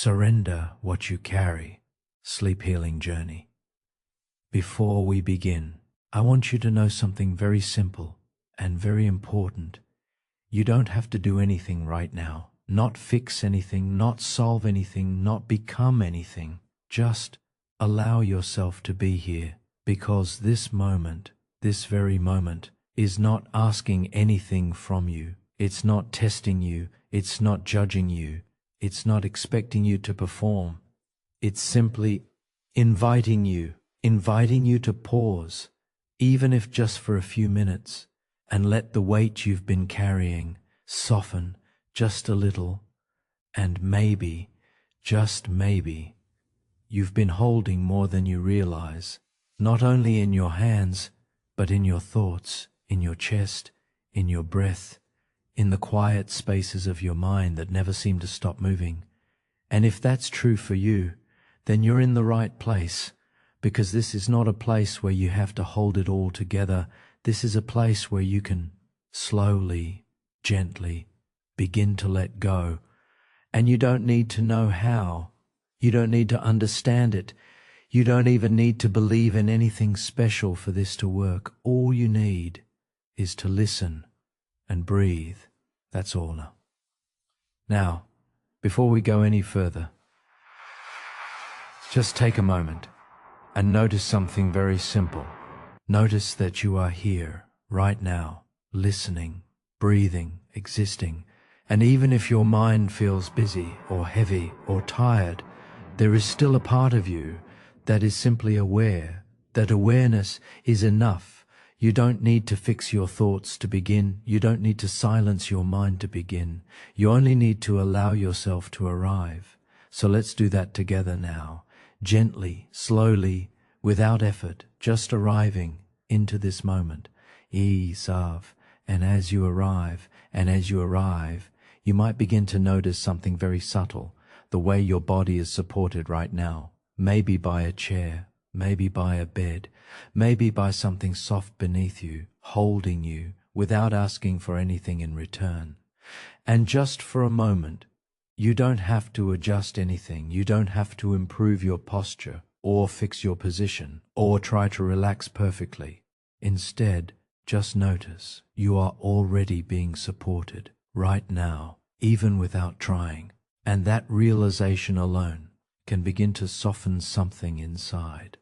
Surrender what you carry. Sleep healing journey. Before we begin, I want you to know something very simple and very important. You don't have to do anything right now. Not fix anything, not solve anything, not become anything. Just allow yourself to be here, because this moment, this very moment, is not asking anything from you. It's not testing you. It's not judging you. It's not expecting you to perform. It's simply inviting you to pause, even if just for a few minutes, and let the weight you've been carrying soften just a little. And maybe, just maybe, you've been holding more than you realize, not only in your hands, but in your thoughts, in your chest, in your breath, in the quiet spaces of your mind that never seem to stop moving. And if that's true for you, then you're in the right place, because this is not a place where you have to hold it all together. This is a place where you can slowly, gently begin to let go. And you don't need to know how. You don't need to understand it. You don't even need to believe in anything special for this to work. All you need is to listen and breathe. That's all now. Now, before we go any further, just take a moment and notice something very simple. Notice that you are here, right now, listening, breathing, existing. And even if your mind feels busy or heavy or tired, there is still a part of you that is simply aware. That awareness is enough. You don't need to fix your thoughts to begin. You don't need to silence your mind to begin. You only need to allow yourself to arrive. So let's do that together now. Gently, slowly, without effort, just arriving into this moment. Ease of, and as you arrive, you might begin to notice something very subtle. The way your body is supported right now. Maybe by a chair, maybe by a bed, maybe by something soft beneath you, holding you, without asking for anything in return. And just for a moment, you don't have to adjust anything. You don't have to improve your posture, or fix your position, or try to relax perfectly. Instead, just notice you are already being supported right now, even without trying. And that realization alone can begin to soften something inside.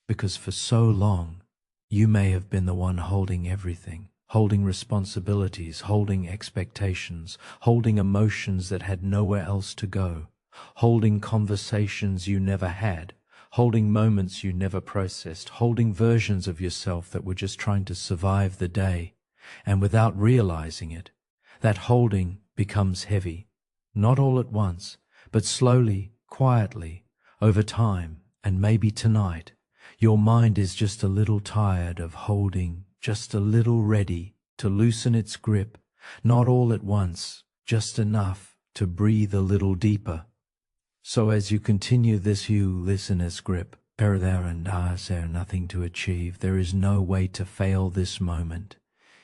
Because for so long, you may have been the one holding everything, holding responsibilities, holding expectations, holding emotions that had nowhere else to go, holding conversations you never had, holding moments you never processed, holding versions of yourself that were just trying to survive the day. And without realizing it, that holding becomes heavy, not all at once, but slowly, quietly, over time. And maybe tonight, your mind is just a little tired of holding, just a little ready to loosen its grip, not all at once, just enough to breathe a little deeper. So as you continue this, you listen as grip. There and there nothing to achieve. There is no way to fail this moment.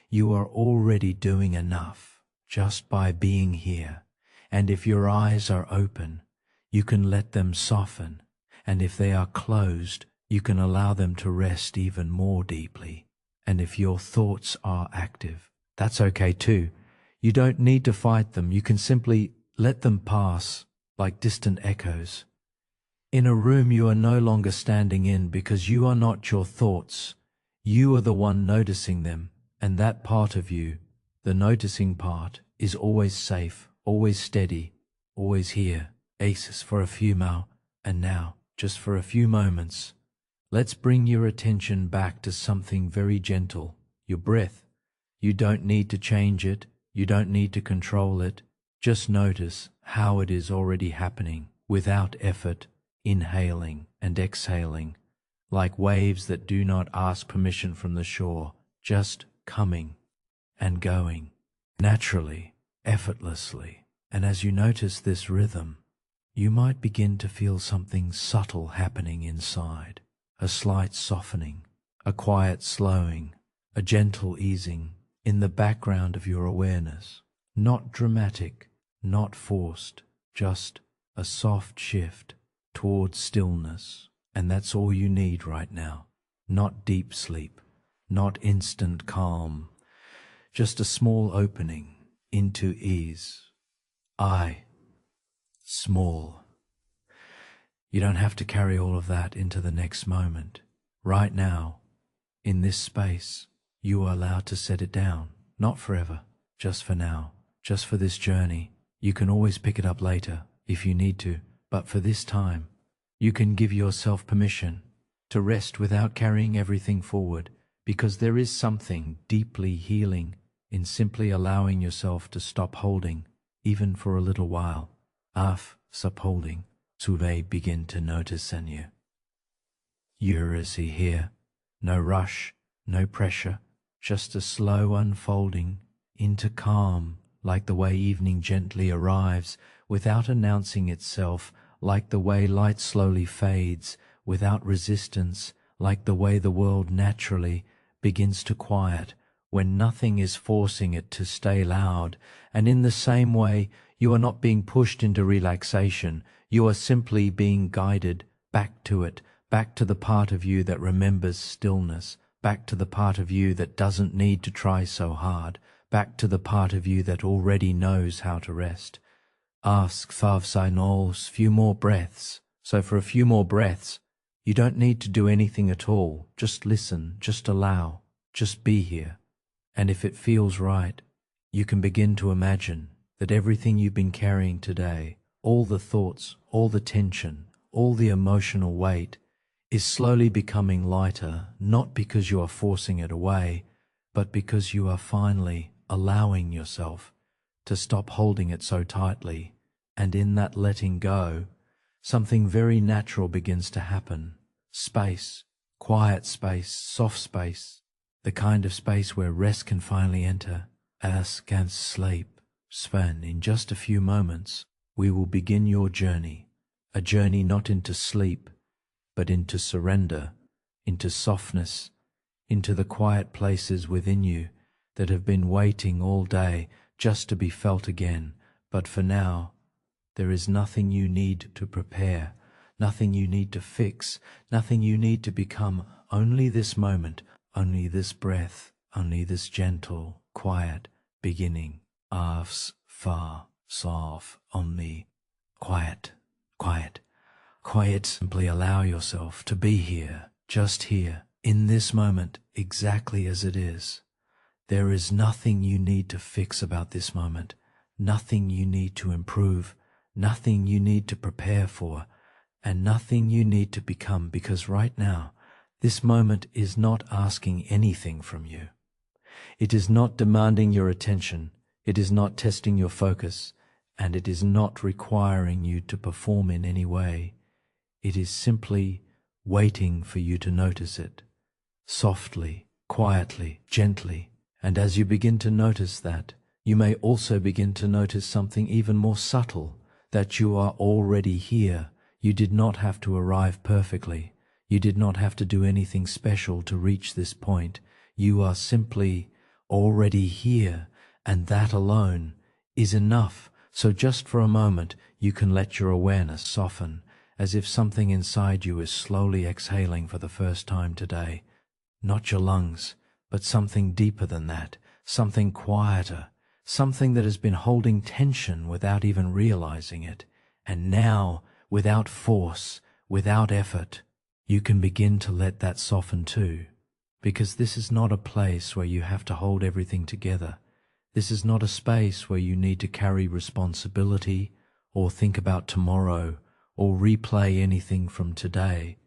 You are already doing enough just by being here. And if your eyes are open, you can let them soften. And if they are closed, you can allow them to rest even more deeply. And if your thoughts are active, that's okay too. You don't need to fight them. You can simply let them pass like distant echoes. In a room you are no longer standing in, because you are not your thoughts. You are the one noticing them, and that part of you, the noticing part, is always safe, always steady, always here. Aces for a few now, and now, just for a few moments, let's bring your attention back to something very gentle, your breath. You don't need to change it, you don't need to control it. Just notice how it is already happening without effort, inhaling and exhaling, like waves that do not ask permission from the shore, just coming and going, naturally, effortlessly. And as you notice this rhythm, you might begin to feel something subtle happening inside, a slight softening, a quiet slowing, a gentle easing in the background of your awareness. Not dramatic, not forced, just a soft shift towards stillness, and that's all you need right now. Not deep sleep, not instant calm, just a small opening into ease. Small. You don't have to carry all of that into the next moment. Right now, in this space, you are allowed to set it down. Not forever, just for now, just for this journey. You can always pick it up later if you need to, but for this time, you can give yourself permission to rest without carrying everything forward, because there is something deeply healing in simply allowing yourself to stop holding, even for a little while. Stop holding, Suve begin to notice and you're here. No rush, no pressure, just a slow unfolding into calm, like the way evening gently arrives without announcing itself, like the way light slowly fades without resistance, like the way the world naturally begins to quiet when nothing is forcing it to stay loud. And in the same way, you are not being pushed into relaxation, you are simply being guided back to it, back to the part of you that remembers stillness, back to the part of you that doesn't need to try so hard, back to the part of you that already knows how to rest. Ask Thavsai few more breaths. So for a few more breaths, you don't need to do anything at all. Just listen, just allow, just be here. And if it feels right, you can begin to imagine that everything you've been carrying today, all the thoughts, all the tension, all the emotional weight, is slowly becoming lighter, not because you are forcing it away, but because you are finally allowing yourself to stop holding it so tightly. And in that letting go, something very natural begins to happen. Space, quiet space, soft space, the kind of space where rest can finally enter. As can sleep. Sven, in just a few moments, we will begin your journey, a journey not into sleep, but into surrender, into softness, into the quiet places within you that have been waiting all day just to be felt again. But for now, there is nothing you need to prepare, nothing you need to fix, nothing you need to become. Only this moment, only this breath, only this gentle, quiet beginning. Avs, far, soft, only. Quiet, quiet, quiet. Simply allow yourself to be here, just here, in this moment, exactly as it is. There is nothing you need to fix about this moment, nothing you need to improve, nothing you need to prepare for, and nothing you need to become, because right now, this moment is not asking anything from you. It is not demanding your attention, it is not testing your focus, and it is not requiring you to perform in any way. It is simply waiting for you to notice it, softly, quietly, gently. And as you begin to notice that, you may also begin to notice something even more subtle, that you are already here. You did not have to arrive perfectly. You did not have to do anything special to reach this point. You are simply already here, and that alone is enough. So just for a moment, you can let your awareness soften, as if something inside you is slowly exhaling for the first time today. Not your lungs, but something deeper than that, something quieter, something that has been holding tension without even realizing it. And now, without force, without effort, you can begin to let that soften too. Because this is not a place where you have to hold everything together. This is not a space where you need to carry responsibility or think about tomorrow or replay anything from today.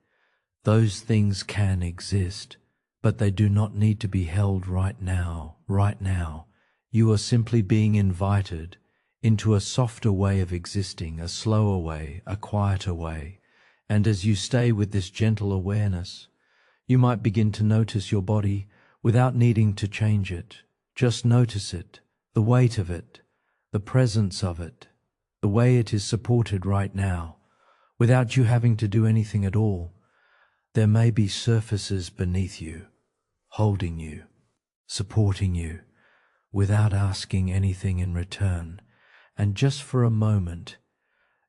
Those things can exist, but they do not need to be held right now. Right now, you are simply being invited into a softer way of existing, a slower way, a quieter way. And as you stay with this gentle awareness, you might begin to notice your body without needing to change it. Just notice it, the weight of it, the presence of it, the way it is supported right now, without you having to do anything at all. There may be surfaces beneath you, holding you, supporting you, without asking anything in return. And just for a moment,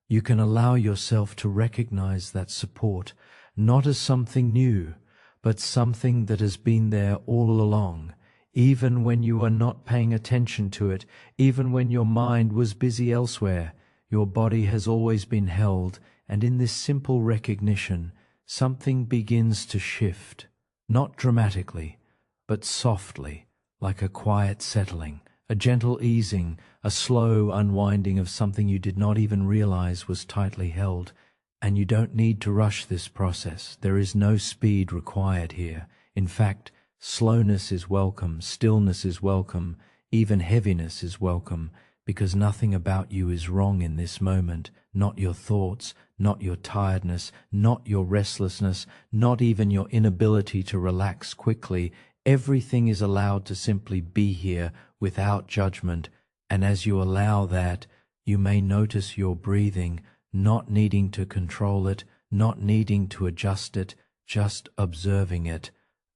You can allow yourself to recognize that support, not as something new, but something that has been there all along, even when you are not paying attention to it, even when your mind was busy elsewhere. Your body has always been held, and in this simple recognition, something begins to shift, not dramatically, but softly, like a quiet settling, a gentle easing, a slow unwinding of something you did not even realize was tightly held. And you don't need to rush this process. There is no speed required here. In fact, slowness is welcome, stillness is welcome, even heaviness is welcome, because nothing about you is wrong in this moment, not your thoughts, not your tiredness, not your restlessness, not even your inability to relax quickly. Everything is allowed to simply be here without judgment, and as you allow that, you may notice your breathing, not needing to control it, not needing to adjust it, just observing it,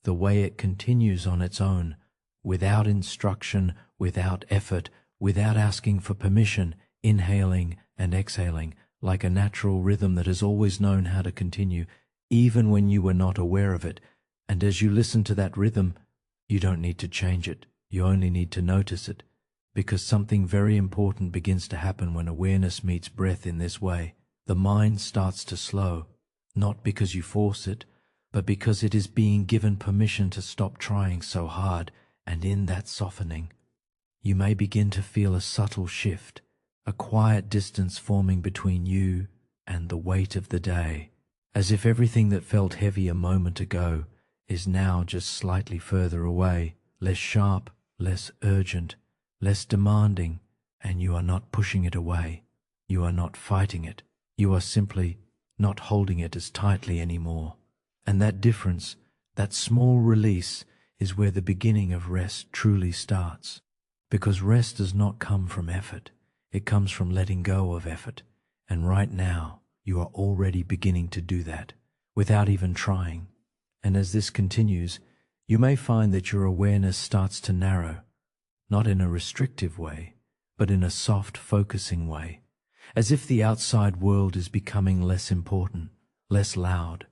the way it continues on its own, without instruction, without effort, without asking for permission, inhaling and exhaling, like a natural rhythm that has always known how to continue, even when you were not aware of it. And as you listen to that rhythm, you don't need to change it, you only need to notice it, because something very important begins to happen when awareness meets breath in this way. The mind starts to slow, not because you force it, but because it is being given permission to stop trying so hard, and in that softening, you may begin to feel a subtle shift, a quiet distance forming between you and the weight of the day, as if everything that felt heavy a moment ago is now just slightly further away, less sharp, less urgent, less demanding, and you are not pushing it away. You are not fighting it. You are simply not holding it as tightly anymore. And that difference, that small release, is where the beginning of rest truly starts. Because rest does not come from effort. It comes from letting go of effort. And right now, you are already beginning to do that, without even trying. And as this continues, you may find that your awareness starts to narrow, not in a restrictive way, but in a soft, focusing way, as if the outside world is becoming less important, less loud,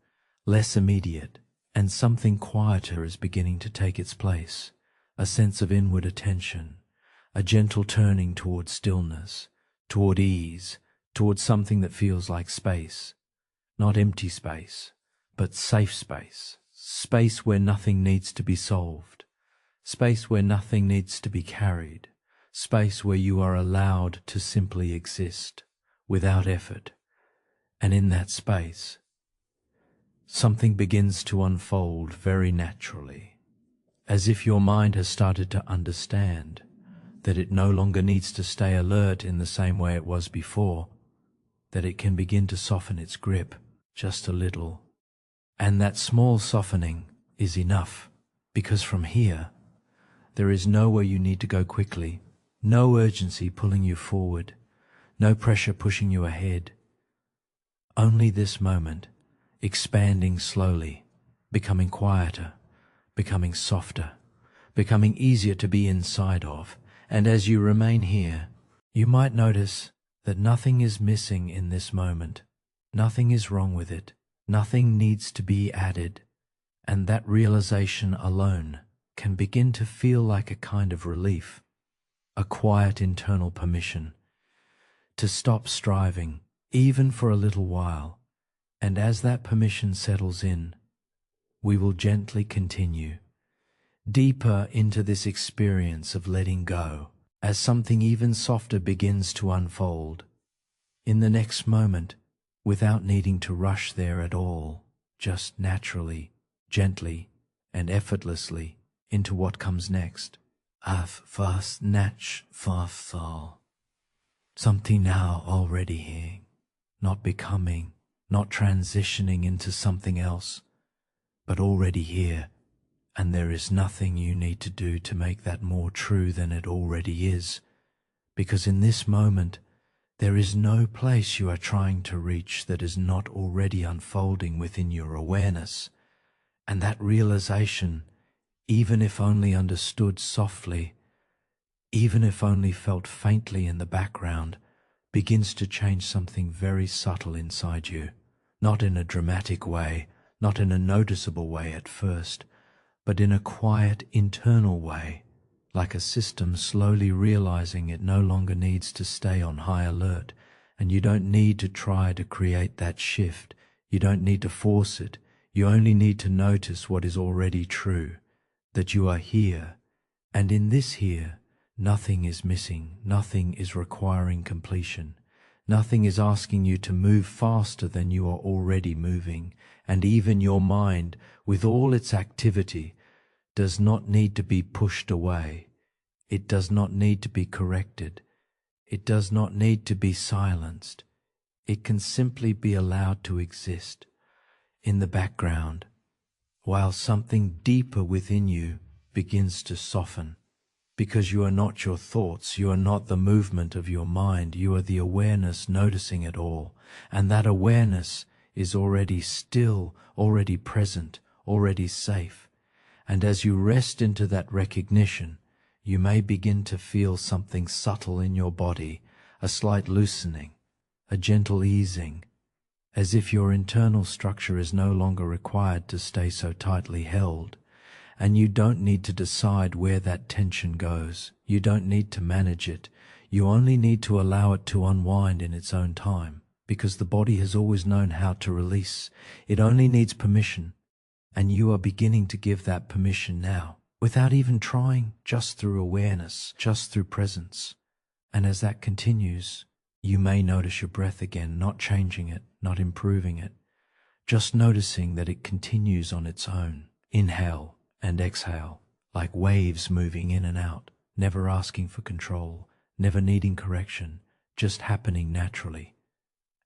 less immediate, and something quieter is beginning to take its place, a sense of inward attention, a gentle turning toward stillness, toward ease, toward something that feels like space, not empty space, but safe space, space where nothing needs to be solved, space where nothing needs to be carried, space where you are allowed to simply exist without effort. And in that space, something begins to unfold very naturally, as if your mind has started to understand that it no longer needs to stay alert in the same way it was before, that it can begin to soften its grip just a little. And that small softening is enough, because from here, there is nowhere you need to go quickly, no urgency pulling you forward, no pressure pushing you ahead. Only this moment, expanding slowly, becoming quieter, becoming softer, becoming easier to be inside of. And as you remain here, you might notice that nothing is missing in this moment. Nothing is wrong with it. Nothing needs to be added. And that realization alone can begin to feel like a kind of relief, a quiet internal permission to stop striving, even for a little while. And as that permission settles in, we will gently continue deeper into this experience of letting go, as something even softer begins to unfold in the next moment, without needing to rush there at all, just naturally, gently, and effortlessly into what comes next. Af fast natch thal. Something now already here, not becoming, not transitioning into something else, but already here. And there is nothing you need to do to make that more true than it already is, because in this moment, there is no place you are trying to reach that is not already unfolding within your awareness. And that realization, even if only understood softly, even if only felt faintly in the background, begins to change something very subtle inside you, not in a dramatic way, not in a noticeable way at first, but in a quiet internal way, like a system slowly realizing it no longer needs to stay on high alert, and you don't need to try to create that shift. You don't need to force it. You only need to notice what is already true, that you are here, and in this here, nothing is missing, nothing is requiring completion, nothing is asking you to move faster than you are already moving, and even your mind, with all its activity, does not need to be pushed away. It does not need to be corrected. It does not need to be silenced. It can simply be allowed to exist in the background, while something deeper within you begins to soften. Because you are not your thoughts, you are not the movement of your mind, you are the awareness noticing it all, and that awareness is already still, already present, already safe. And as you rest into that recognition, you may begin to feel something subtle in your body, a slight loosening, a gentle easing, as if your internal structure is no longer required to stay so tightly held. And you don't need to decide where that tension goes. You don't need to manage it. You only need to allow it to unwind in its own time, because the body has always known how to release. It only needs permission, and you are beginning to give that permission now, without even trying, just through awareness, just through presence. And as that continues, you may notice your breath again, not changing it, not improving it, just noticing that it continues on its own. Inhale and exhale, like waves moving in and out, never asking for control, never needing correction, just happening naturally.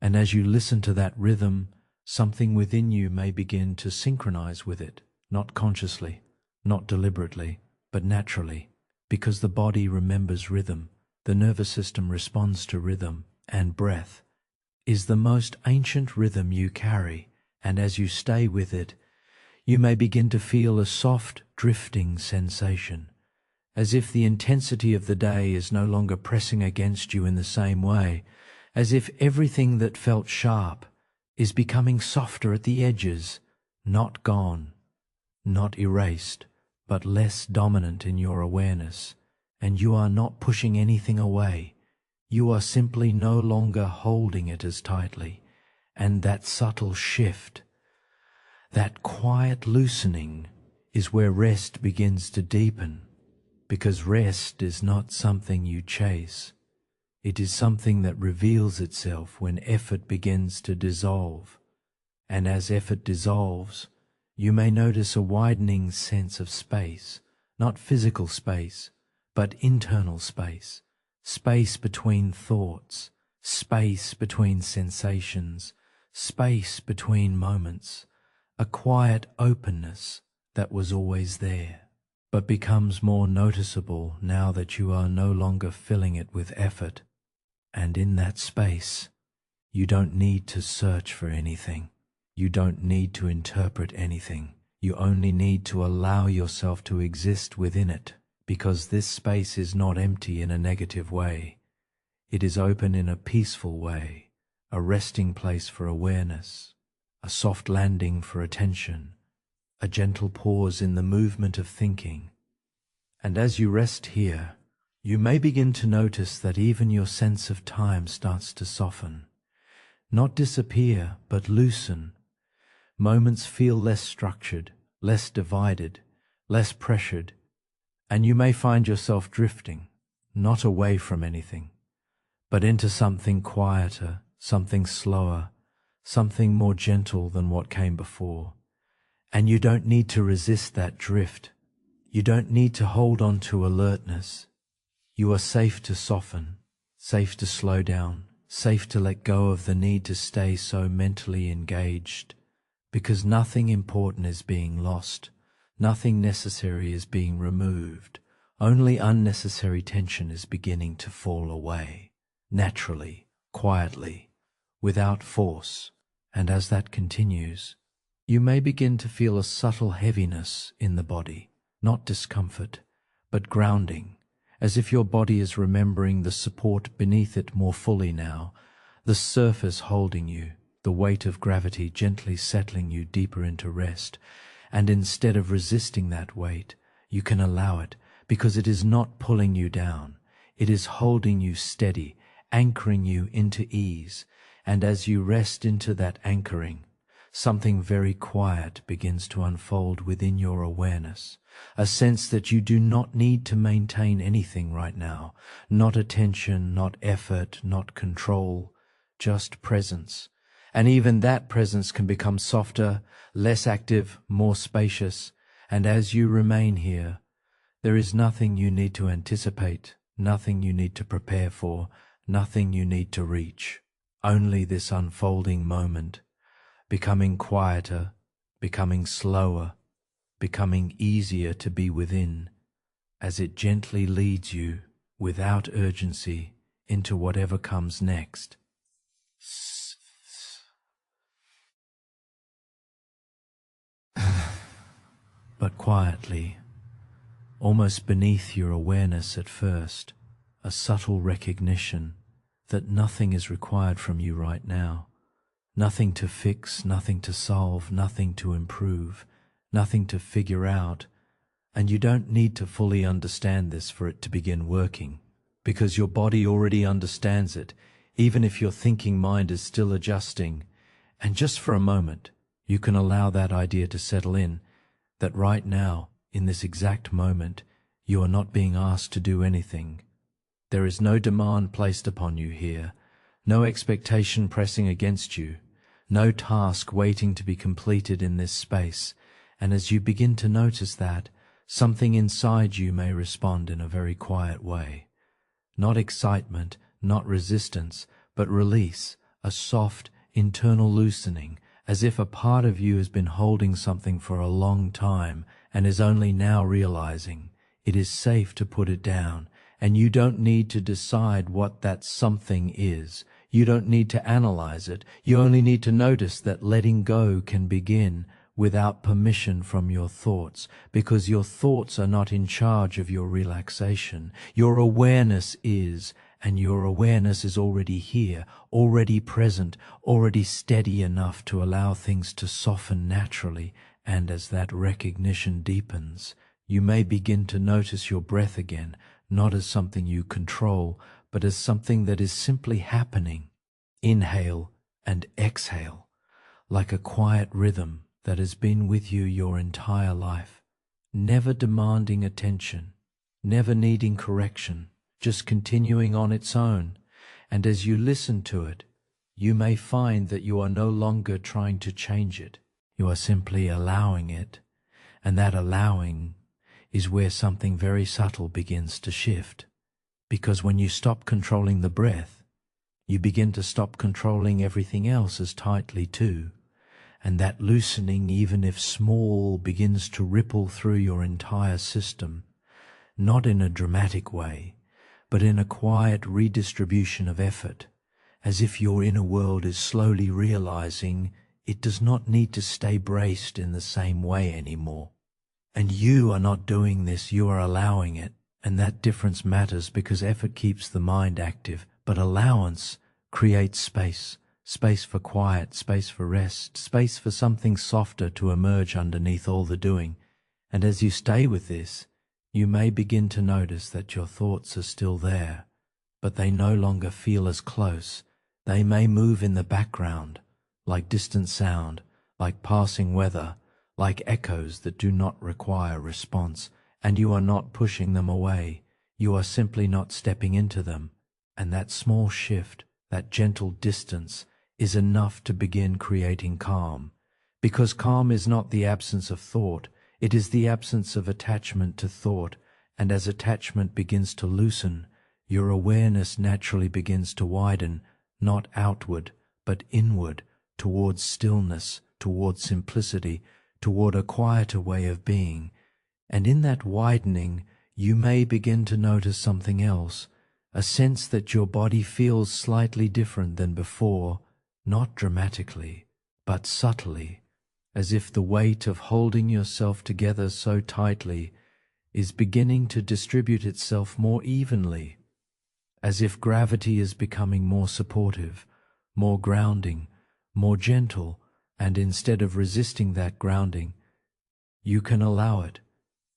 And as you listen to that rhythm, something within you may begin to synchronize with it, not consciously, not deliberately, but naturally, because the body remembers rhythm, the nervous system responds to rhythm, and breath is the most ancient rhythm you carry, and as you stay with it, you may begin to feel a soft, drifting sensation, as if the intensity of the day is no longer pressing against you in the same way, as if everything that felt sharp is becoming softer at the edges, not gone, not erased, but less dominant in your awareness, and you are not pushing anything away. You are simply no longer holding it as tightly, and that subtle shift, that quiet loosening, is where rest begins to deepen, because rest is not something you chase. It is something that reveals itself when effort begins to dissolve. And as effort dissolves, you may notice a widening sense of space, not physical space, but internal space, space between thoughts, space between sensations, space between moments, a quiet openness that was always there, but becomes more noticeable now that you are no longer filling it with effort. And in that space, you don't need to search for anything. You don't need to interpret anything. You only need to allow yourself to exist within it, because this space is not empty in a negative way. It is open in a peaceful way, a resting place for awareness, a soft landing for attention, a gentle pause in the movement of thinking. And as you rest here, you may begin to notice that even your sense of time starts to soften, not disappear, but loosen. Moments feel less structured, less divided, less pressured, and you may find yourself drifting, not away from anything, but into something quieter, something slower, something more gentle than what came before. And you don't need to resist that drift. You don't need to hold on to alertness. You are safe to soften, safe to slow down, safe to let go of the need to stay so mentally engaged, because nothing important is being lost, nothing necessary is being removed, only unnecessary tension is beginning to fall away, naturally, quietly, without force. And as that continues, you may begin to feel a subtle heaviness in the body, not discomfort, but grounding, as if your body is remembering the support beneath it more fully now, the surface holding you, the weight of gravity gently settling you deeper into rest. And instead of resisting that weight, you can allow it, because it is not pulling you down. It is holding you steady, anchoring you into ease. And as you rest into that anchoring, something very quiet begins to unfold within your awareness, a sense that you do not need to maintain anything right now, not attention, not effort, not control, just presence. And even that presence can become softer, less active, more spacious. And as you remain here, there is nothing you need to anticipate, nothing you need to prepare for, nothing you need to reach. Only this unfolding moment, becoming quieter, becoming slower, becoming easier to be within, as it gently leads you, without urgency, into whatever comes next. But quietly, almost beneath your awareness at first, a subtle recognition that nothing is required from you right now. Nothing to fix, nothing to solve, nothing to improve, nothing to figure out. And you don't need to fully understand this for it to begin working, because your body already understands it, even if your thinking mind is still adjusting. And just for a moment, you can allow that idea to settle in, that right now, in this exact moment, you are not being asked to do anything. There is no demand placed upon you here, no expectation pressing against you, no task waiting to be completed in this space. And as you begin to notice that, something inside you may respond in a very quiet way. Not excitement, not resistance, but release, a soft, internal loosening, as if a part of you has been holding something for a long time and is only now realizing it is safe to put it down. And you don't need to decide what that something is. You don't need to analyze it. You only need to notice that letting go can begin without permission from your thoughts, because your thoughts are not in charge of your relaxation. Your awareness is, and your awareness is already here, already present, already steady enough to allow things to soften naturally. And as that recognition deepens, you may begin to notice your breath again, not as something you control, but as something that is simply happening. Inhale and exhale, like a quiet rhythm that has been with you your entire life, never demanding attention, never needing correction, just continuing on its own. And as you listen to it, you may find that you are no longer trying to change it. You are simply allowing it, and that allowing is where something very subtle begins to shift. Because when you stop controlling the breath, you begin to stop controlling everything else as tightly too. And that loosening, even if small, begins to ripple through your entire system, not in a dramatic way, but in a quiet redistribution of effort, as if your inner world is slowly realizing it does not need to stay braced in the same way anymore. And you are not doing this, you are allowing it. And that difference matters, because effort keeps the mind active, but allowance creates space. Space for quiet, space for rest, space for something softer to emerge underneath all the doing. And as you stay with this, you may begin to notice that your thoughts are still there, but they no longer feel as close. They may move in the background, like distant sound, like passing weather, like echoes that do not require response, and you are not pushing them away. You are simply not stepping into them. And that small shift, that gentle distance, is enough to begin creating calm. Because calm is not the absence of thought, it is the absence of attachment to thought. And as attachment begins to loosen, your awareness naturally begins to widen, not outward, but inward, towards stillness, towards simplicity, toward a quieter way of being. And in that widening, you may begin to notice something else, a sense that your body feels slightly different than before, not dramatically, but subtly, as if the weight of holding yourself together so tightly is beginning to distribute itself more evenly, as if gravity is becoming more supportive, more grounding, more gentle, and instead of resisting that grounding, you can allow it,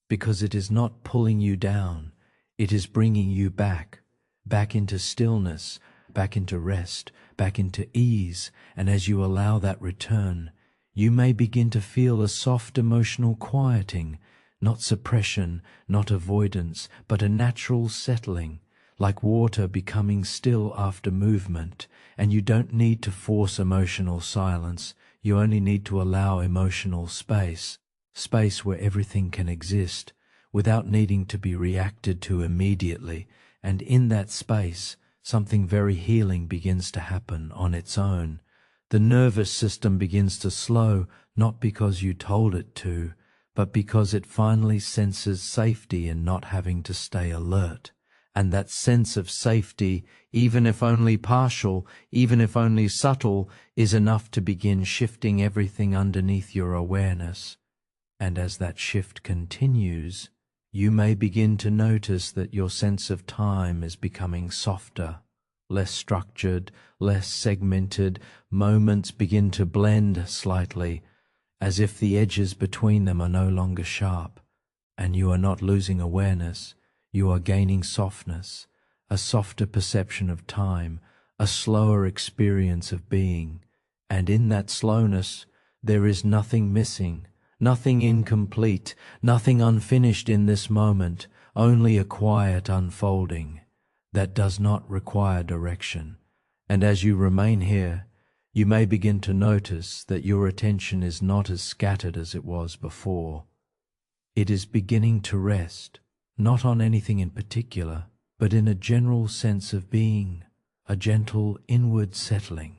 because it is not pulling you down, it is bringing you back into stillness, back into rest, back into ease, and as you allow that return, you may begin to feel a soft emotional quieting, not suppression, not avoidance, but a natural settling, like water becoming still after movement, and you don't need to force emotional silence, you only need to allow emotional space where everything can exist, without needing to be reacted to immediately, and in that space, something very healing begins to happen on its own. The nervous system begins to slow, not because you told it to, but because it finally senses safety in not having to stay alert. And that sense of safety, even if only partial, even if only subtle, is enough to begin shifting everything underneath your awareness. And as that shift continues, you may begin to notice that your sense of time is becoming softer, less structured, less segmented. Moments begin to blend slightly, as if the edges between them are no longer sharp, and you are not losing awareness, you are gaining softness, a softer perception of time, a slower experience of being, and in that slowness there is nothing missing, nothing incomplete, nothing unfinished in this moment, only a quiet unfolding that does not require direction. And as you remain here, you may begin to notice that your attention is not as scattered as it was before. It is beginning to rest, not on anything in particular, but in a general sense of being, a gentle inward settling,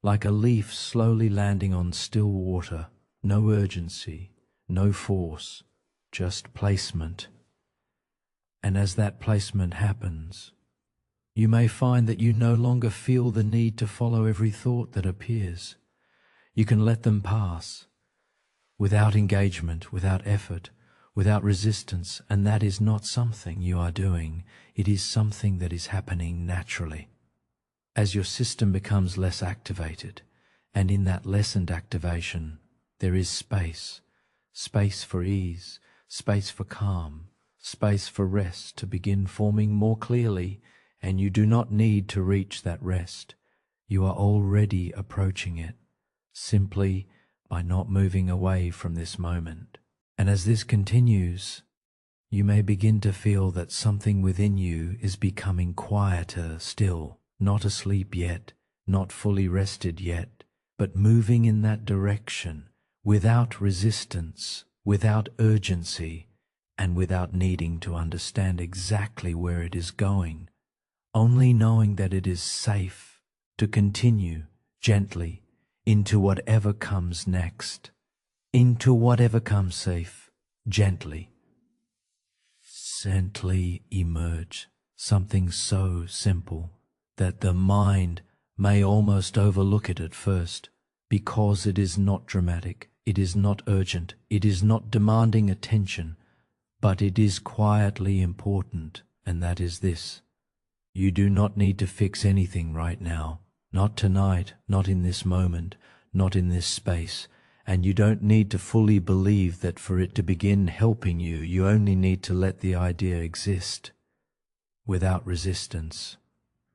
like a leaf slowly landing on still water, no urgency, no force, just placement. And as that placement happens, you may find that you no longer feel the need to follow every thought that appears. You can let them pass, without engagement, without effort, without resistance, and that is not something you are doing, it is something that is happening naturally. As your system becomes less activated, and in that lessened activation, there is space for ease, space for calm, space for rest to begin forming more clearly, and you do not need to reach that rest. You are already approaching it, simply by not moving away from this moment. And as this continues, you may begin to feel that something within you is becoming quieter still, not asleep yet, not fully rested yet, but moving in that direction, without resistance, without urgency, and without needing to understand exactly where it is going, only knowing that it is safe to continue gently into whatever comes next, into whatever comes safe, gently emerge, something so simple that the mind may almost overlook it at first, because it is not dramatic, it is not urgent, it is not demanding attention, but it is quietly important, and that is this: you do not need to fix anything right now, not tonight, not in this moment, not in this space, and you don't need to fully believe that for it to begin helping you. You only need to let the idea exist without resistance,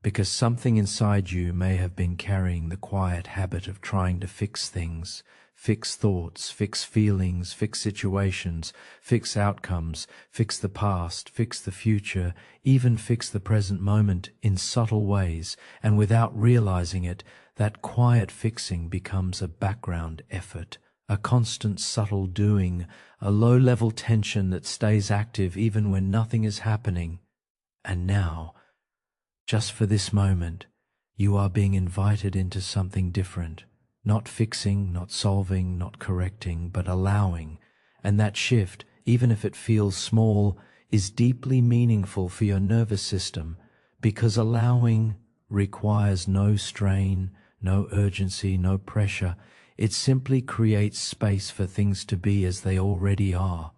because something inside you may have been carrying the quiet habit of trying to fix things, fix thoughts, fix feelings, fix situations, fix outcomes, fix the past, fix the future, even fix the present moment in subtle ways, and without realizing it, that quiet fixing becomes a background effort, a constant subtle doing, a low-level tension that stays active even when nothing is happening. And now, just for this moment, you are being invited into something different, not fixing, not solving, not correcting, but allowing. And that shift, even if it feels small, is deeply meaningful for your nervous system, because allowing requires no strain, no urgency, no pressure. It simply creates space for things to be as they already are,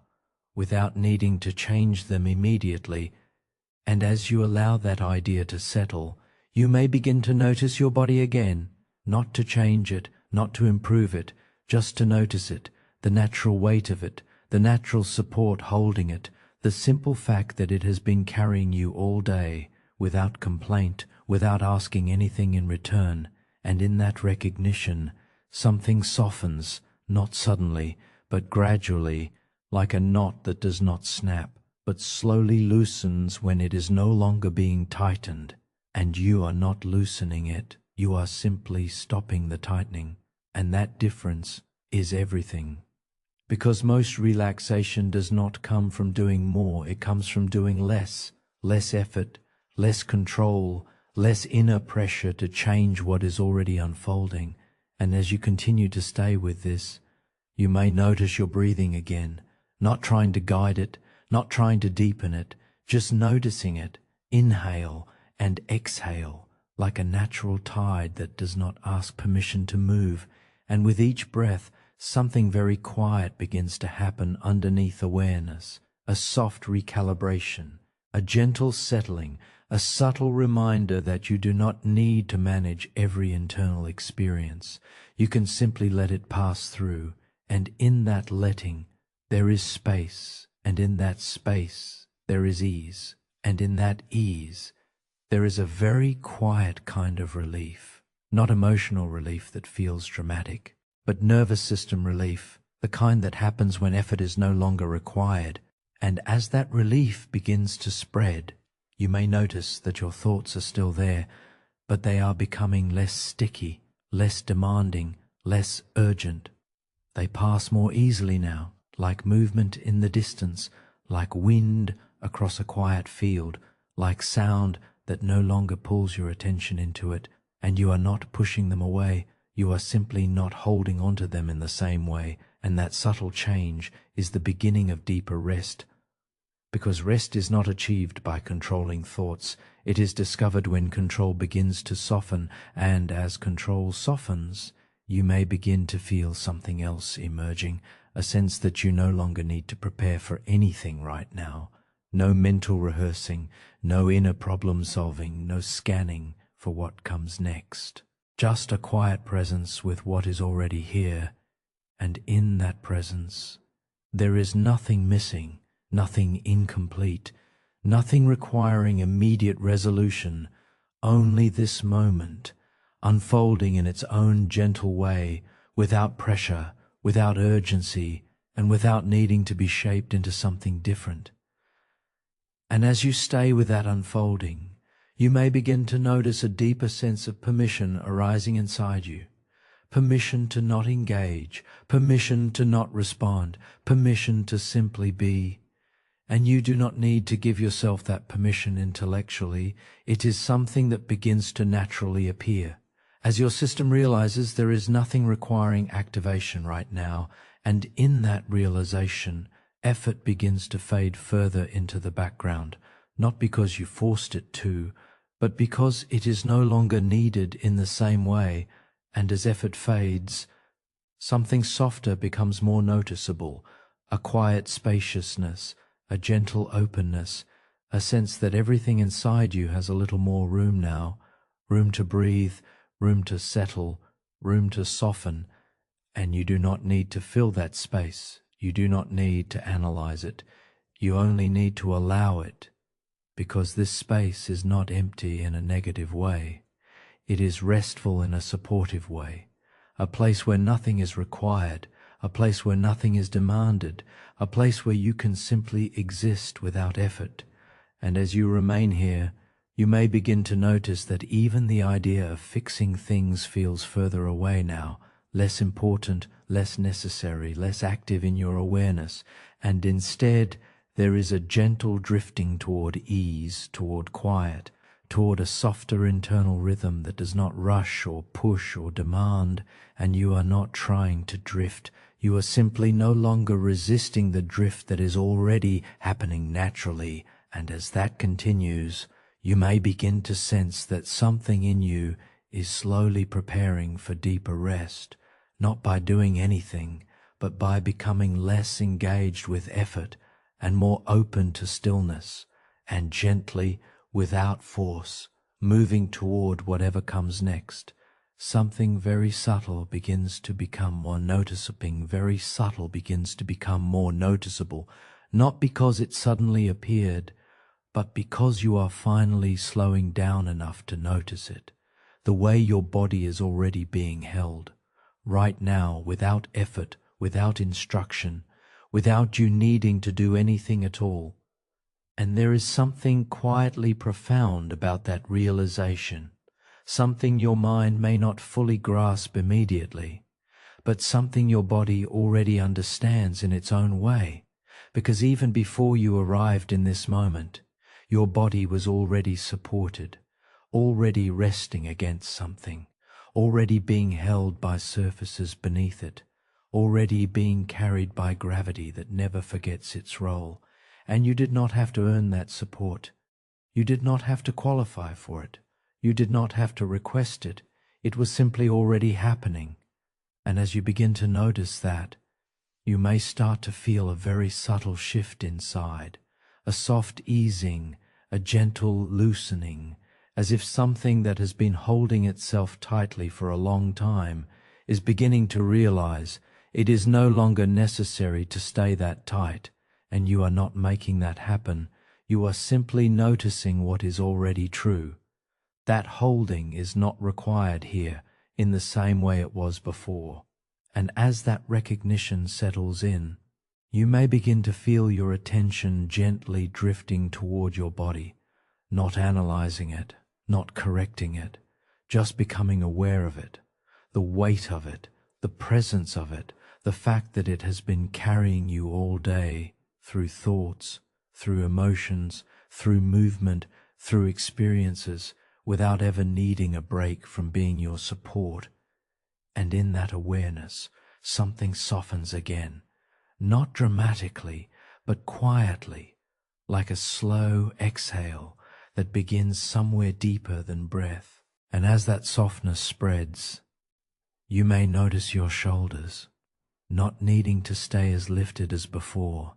without needing to change them immediately. And as you allow that idea to settle, you may begin to notice your body again, not to change it, not to improve it, just to notice it, the natural weight of it, the natural support holding it, the simple fact that it has been carrying you all day, without complaint, without asking anything in return. And in that recognition, something softens, not suddenly, but gradually, like a knot that does not snap, but slowly loosens when it is no longer being tightened. And you are not loosening it, you are simply stopping the tightening. And that difference is everything. Because most relaxation does not come from doing more, it comes from doing less effort, less control, less inner pressure to change what is already unfolding. And as you continue to stay with this, you may notice your breathing again, not trying to guide it, not trying to deepen it, just noticing it. Inhale and exhale like a natural tide that does not ask permission to move. And with each breath, something very quiet begins to happen underneath awareness, a soft recalibration, a gentle settling, a subtle reminder that you do not need to manage every internal experience. You can simply let it pass through, and in that letting, there is space, and in that space, there is ease, and in that ease, there is a very quiet kind of relief, not emotional relief that feels dramatic, but nervous system relief, the kind that happens when effort is no longer required. And as that relief begins to spread, you may notice that your thoughts are still there, but they are becoming less sticky, less demanding, less urgent. They pass more easily now, like movement in the distance, like wind across a quiet field, like sound that no longer pulls your attention into it, and you are not pushing them away, you are simply not holding onto them in the same way, and that subtle change is the beginning of deeper rest. Because rest is not achieved by controlling thoughts, it is discovered when control begins to soften, and as control softens, you may begin to feel something else emerging, a sense that you no longer need to prepare for anything right now. No mental rehearsing, no inner problem solving, no scanning for what comes next. Just a quiet presence with what is already here, and in that presence, there is nothing missing, nothing incomplete, nothing requiring immediate resolution, only this moment, unfolding in its own gentle way, without pressure, without urgency, and without needing to be shaped into something different. And as you stay with that unfolding, you may begin to notice a deeper sense of permission arising inside you. Permission to not engage, permission to not respond, permission to simply be. And you do not need to give yourself that permission intellectually. It is something that begins to naturally appear. As your system realizes there is nothing requiring activation right now, and in that realization, effort begins to fade further into the background, not because you forced it to, but because it is no longer needed in the same way. And as effort fades, something softer becomes more noticeable, a quiet spaciousness, a gentle openness, a sense that everything inside you has a little more room now, room to breathe, room to settle, room to soften, and you do not need to fill that space. You do not need to analyze it. You only need to allow it, because this space is not empty in a negative way. It is restful in a supportive way, a place where nothing is required, a place where nothing is demanded, a place where you can simply exist without effort. And as you remain here, you may begin to notice that even the idea of fixing things feels further away now, less important, less necessary, less active in your awareness, and instead there is a gentle drifting toward ease, toward quiet, toward a softer internal rhythm that does not rush or push or demand, and you are not trying to drift. You are simply no longer resisting the drift that is already happening naturally, and as that continues, you may begin to sense that something in you is slowly preparing for deeper rest, not by doing anything, but by becoming less engaged with effort and more open to stillness, and gently, without force, moving toward whatever comes next, something very subtle begins to become more noticeable, not because it suddenly appeared, but because you are finally slowing down enough to notice it, the way your body is already being held, right now, without effort, without instruction, without you needing to do anything at all. And there is something quietly profound about that realization, something your mind may not fully grasp immediately, but something your body already understands in its own way, because even before you arrived in this moment, your body was already supported, already resting against something, already being held by surfaces beneath it, already being carried by gravity that never forgets its role, and you did not have to earn that support. You did not have to qualify for it. You did not have to request it. It was simply already happening. And as you begin to notice that, you may start to feel a very subtle shift inside, a soft easing, a gentle loosening, as if something that has been holding itself tightly for a long time is beginning to realize it is no longer necessary to stay that tight, and you are not making that happen. You are simply noticing what is already true. That holding is not required here in the same way it was before. And as that recognition settles in, you may begin to feel your attention gently drifting toward your body, not analyzing it, not correcting it, just becoming aware of it, the weight of it, the presence of it, the fact that it has been carrying you all day through thoughts, through emotions, through movement, through experiences, without ever needing a break from being your support. And in that awareness, something softens again, not dramatically, but quietly, like a slow exhale that begins somewhere deeper than breath. And as that softness spreads, you may notice your shoulders not needing to stay as lifted as before.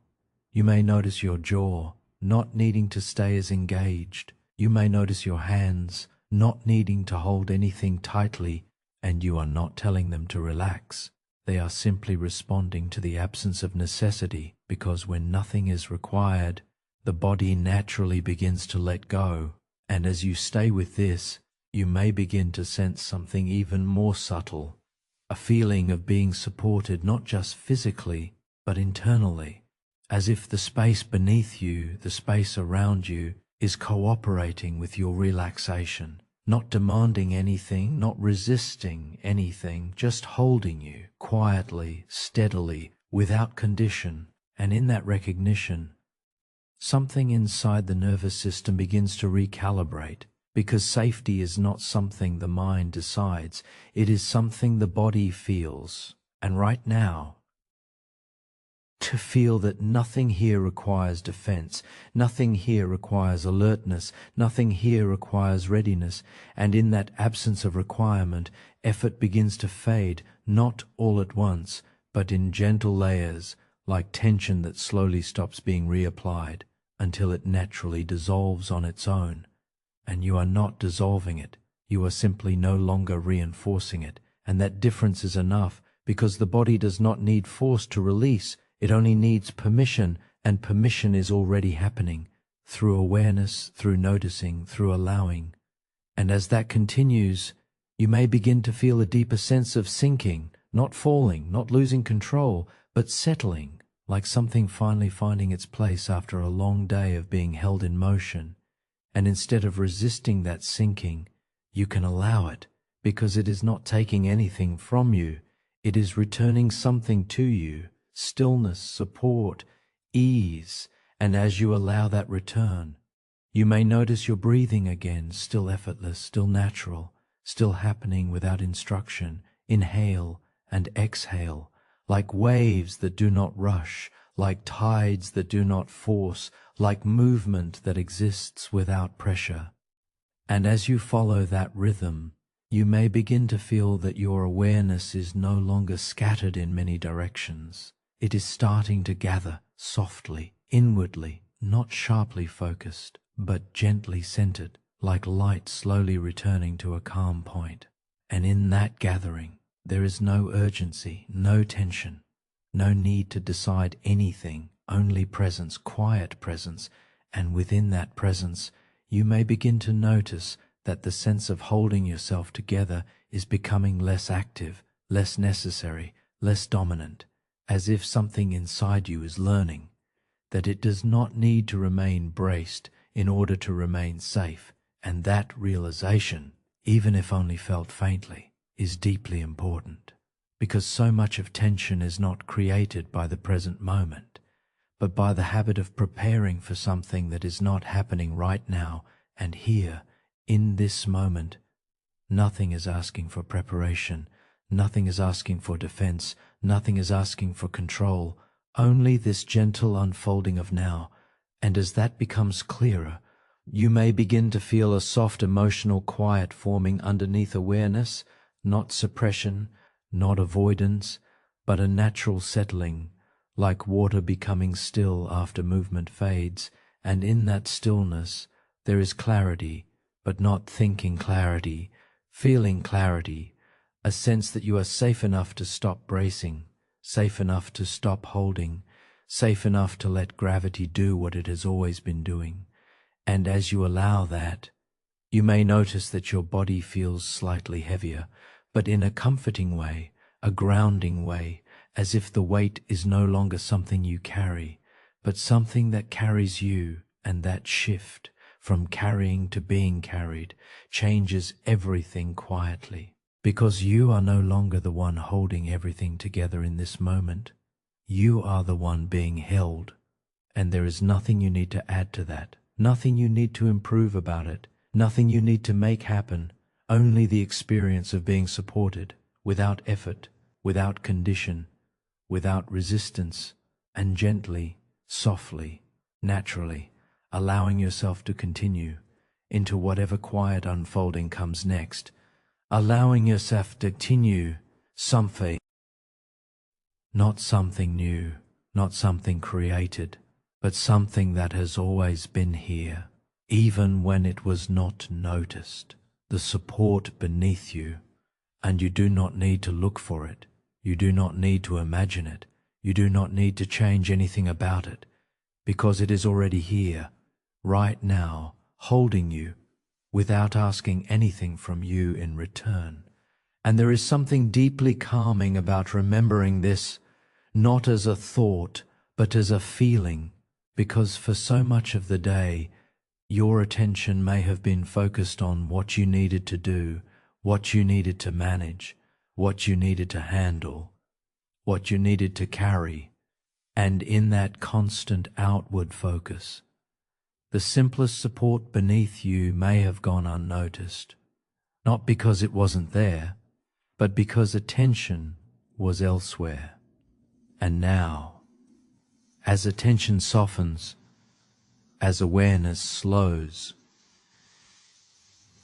You may notice your jaw not needing to stay as engaged. You may notice your hands not needing to hold anything tightly, and you are not telling them to relax. They are simply responding to the absence of necessity, because when nothing is required, the body naturally begins to let go. And as you stay with this, you may begin to sense something even more subtle, a feeling of being supported not just physically, but internally, as if the space beneath you, the space around you, is cooperating with your relaxation, not demanding anything, not resisting anything, just holding you quietly, steadily, without condition. And in that recognition, something inside the nervous system begins to recalibrate, because safety is not something the mind decides, it is something the body feels. And right now, to feel that nothing here requires defense, nothing here requires alertness, nothing here requires readiness, and in that absence of requirement, effort begins to fade, not all at once, but in gentle layers, like tension that slowly stops being reapplied, until it naturally dissolves on its own. And you are not dissolving it, you are simply no longer reinforcing it, and that difference is enough, because the body does not need force to release, it only needs permission, and permission is already happening, through awareness, through noticing, through allowing. And as that continues, you may begin to feel a deeper sense of sinking, not falling, not losing control, but settling, like something finally finding its place after a long day of being held in motion. And instead of resisting that sinking, you can allow it, because it is not taking anything from you. It is returning something to you, stillness, support, ease. And as you allow that return, you may notice your breathing again, still effortless, still natural, still happening without instruction. Inhale and exhale, like waves that do not rush, like tides that do not force, like movement that exists without pressure. And as you follow that rhythm, you may begin to feel that your awareness is no longer scattered in many directions. It is starting to gather softly, inwardly, not sharply focused, but gently centered, like light slowly returning to a calm point. And in that gathering, there is no urgency, no tension, no need to decide anything, only presence, quiet presence, and within that presence, you may begin to notice that the sense of holding yourself together is becoming less active, less necessary, less dominant, as if something inside you is learning that it does not need to remain braced in order to remain safe, and that realization, even if only felt faintly, is deeply important, because so much of tension is not created by the present moment, but by the habit of preparing for something that is not happening right now and here, in this moment. Nothing is asking for preparation, nothing is asking for defense, nothing is asking for control, only this gentle unfolding of now, and as that becomes clearer, you may begin to feel a soft emotional quiet forming underneath awareness, not suppression, not avoidance, but a natural settling, like water becoming still after movement fades, and in that stillness there is clarity, but not thinking clarity, feeling clarity, a sense that you are safe enough to stop bracing, safe enough to stop holding, safe enough to let gravity do what it has always been doing. And as you allow that, you may notice that your body feels slightly heavier, but in a comforting way, a grounding way, as if the weight is no longer something you carry, but something that carries you, and that shift from carrying to being carried changes everything quietly, because you are no longer the one holding everything together in this moment. You are the one being held, and there is nothing you need to add to that, nothing you need to improve about it, nothing you need to make happen, only the experience of being supported, without effort, without condition, without resistance, and gently, softly, naturally, allowing yourself to continue into whatever quiet unfolding comes next, allowing yourself to continue something, not something new, not something created, but something that has always been here, even when it was not noticed, the support beneath you, and you do not need to look for it, you do not need to imagine it, you do not need to change anything about it, because it is already here, right now, holding you, without asking anything from you in return. And there is something deeply calming about remembering this, not as a thought, but as a feeling, because for so much of the day, your attention may have been focused on what you needed to do, what you needed to manage, what you needed to handle, what you needed to carry, and in that constant outward focus, the simplest support beneath you may have gone unnoticed, not because it wasn't there, but because attention was elsewhere. And now, as attention softens, as awareness slows,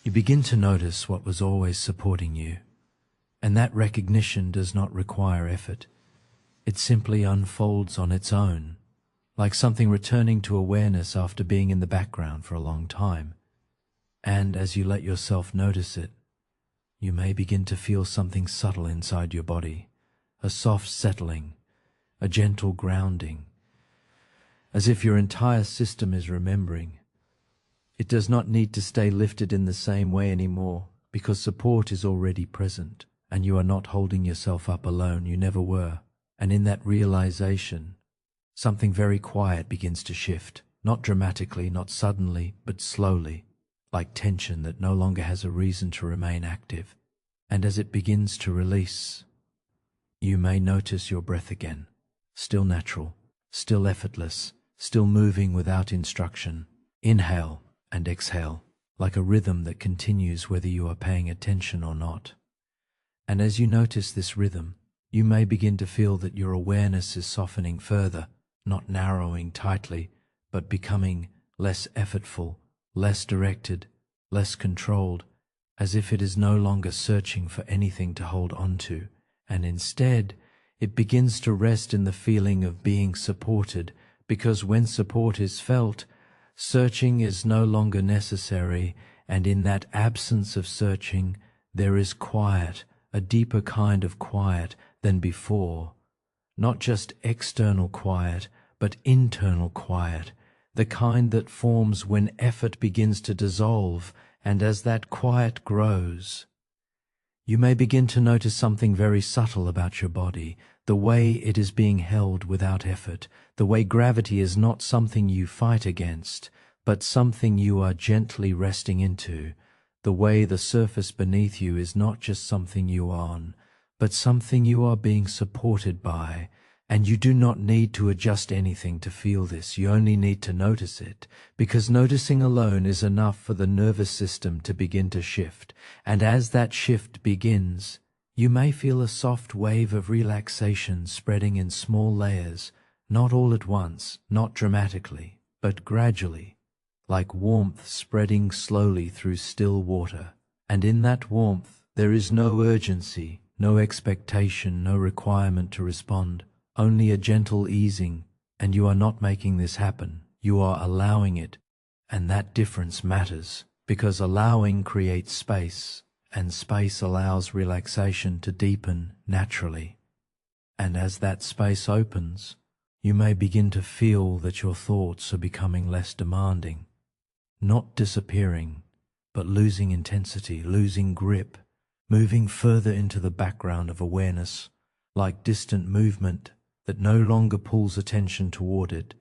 you begin to notice what was always supporting you, and that recognition does not require effort. It simply unfolds on its own, like something returning to awareness after being in the background for a long time. And as you let yourself notice it, you may begin to feel something subtle inside your body, a soft settling, a gentle grounding, as if your entire system is remembering. It does not need to stay lifted in the same way anymore, because support is already present, and you are not holding yourself up alone. You never were. And in that realization, something very quiet begins to shift, not dramatically, not suddenly, but slowly, like tension that no longer has a reason to remain active. And as it begins to release, you may notice your breath again, still natural, still effortless, still moving without instruction. Inhale and exhale, like a rhythm that continues whether you are paying attention or not. And as you notice this rhythm, you may begin to feel that your awareness is softening further, not narrowing tightly, but becoming less effortful, less directed, less controlled, as if it is no longer searching for anything to hold on to, and instead it begins to rest in the feeling of being supported because when support is felt, searching is no longer necessary, and in that absence of searching, there is quiet, a deeper kind of quiet than before. Not just external quiet, but internal quiet, the kind that forms when effort begins to dissolve, and as that quiet grows, you may begin to notice something very subtle about your body, the way it is being held without effort, the way gravity is not something you fight against, but something you are gently resting into, the way the surface beneath you is not just something you are on, but something you are being supported by, and you do not need to adjust anything to feel this. You only need to notice it, because noticing alone is enough for the nervous system to begin to shift, and as that shift begins, you may feel a soft wave of relaxation spreading in small layers, not all at once, not dramatically, but gradually, like warmth spreading slowly through still water. And in that warmth there is no urgency, no expectation, no requirement to respond, only a gentle easing, and you are not making this happen, you are allowing it, and that difference matters, because allowing creates space, and space allows relaxation to deepen naturally. And as that space opens, you may begin to feel that your thoughts are becoming less demanding, not disappearing, but losing intensity, losing grip, moving further into the background of awareness, like distant movement that no longer pulls attention toward it,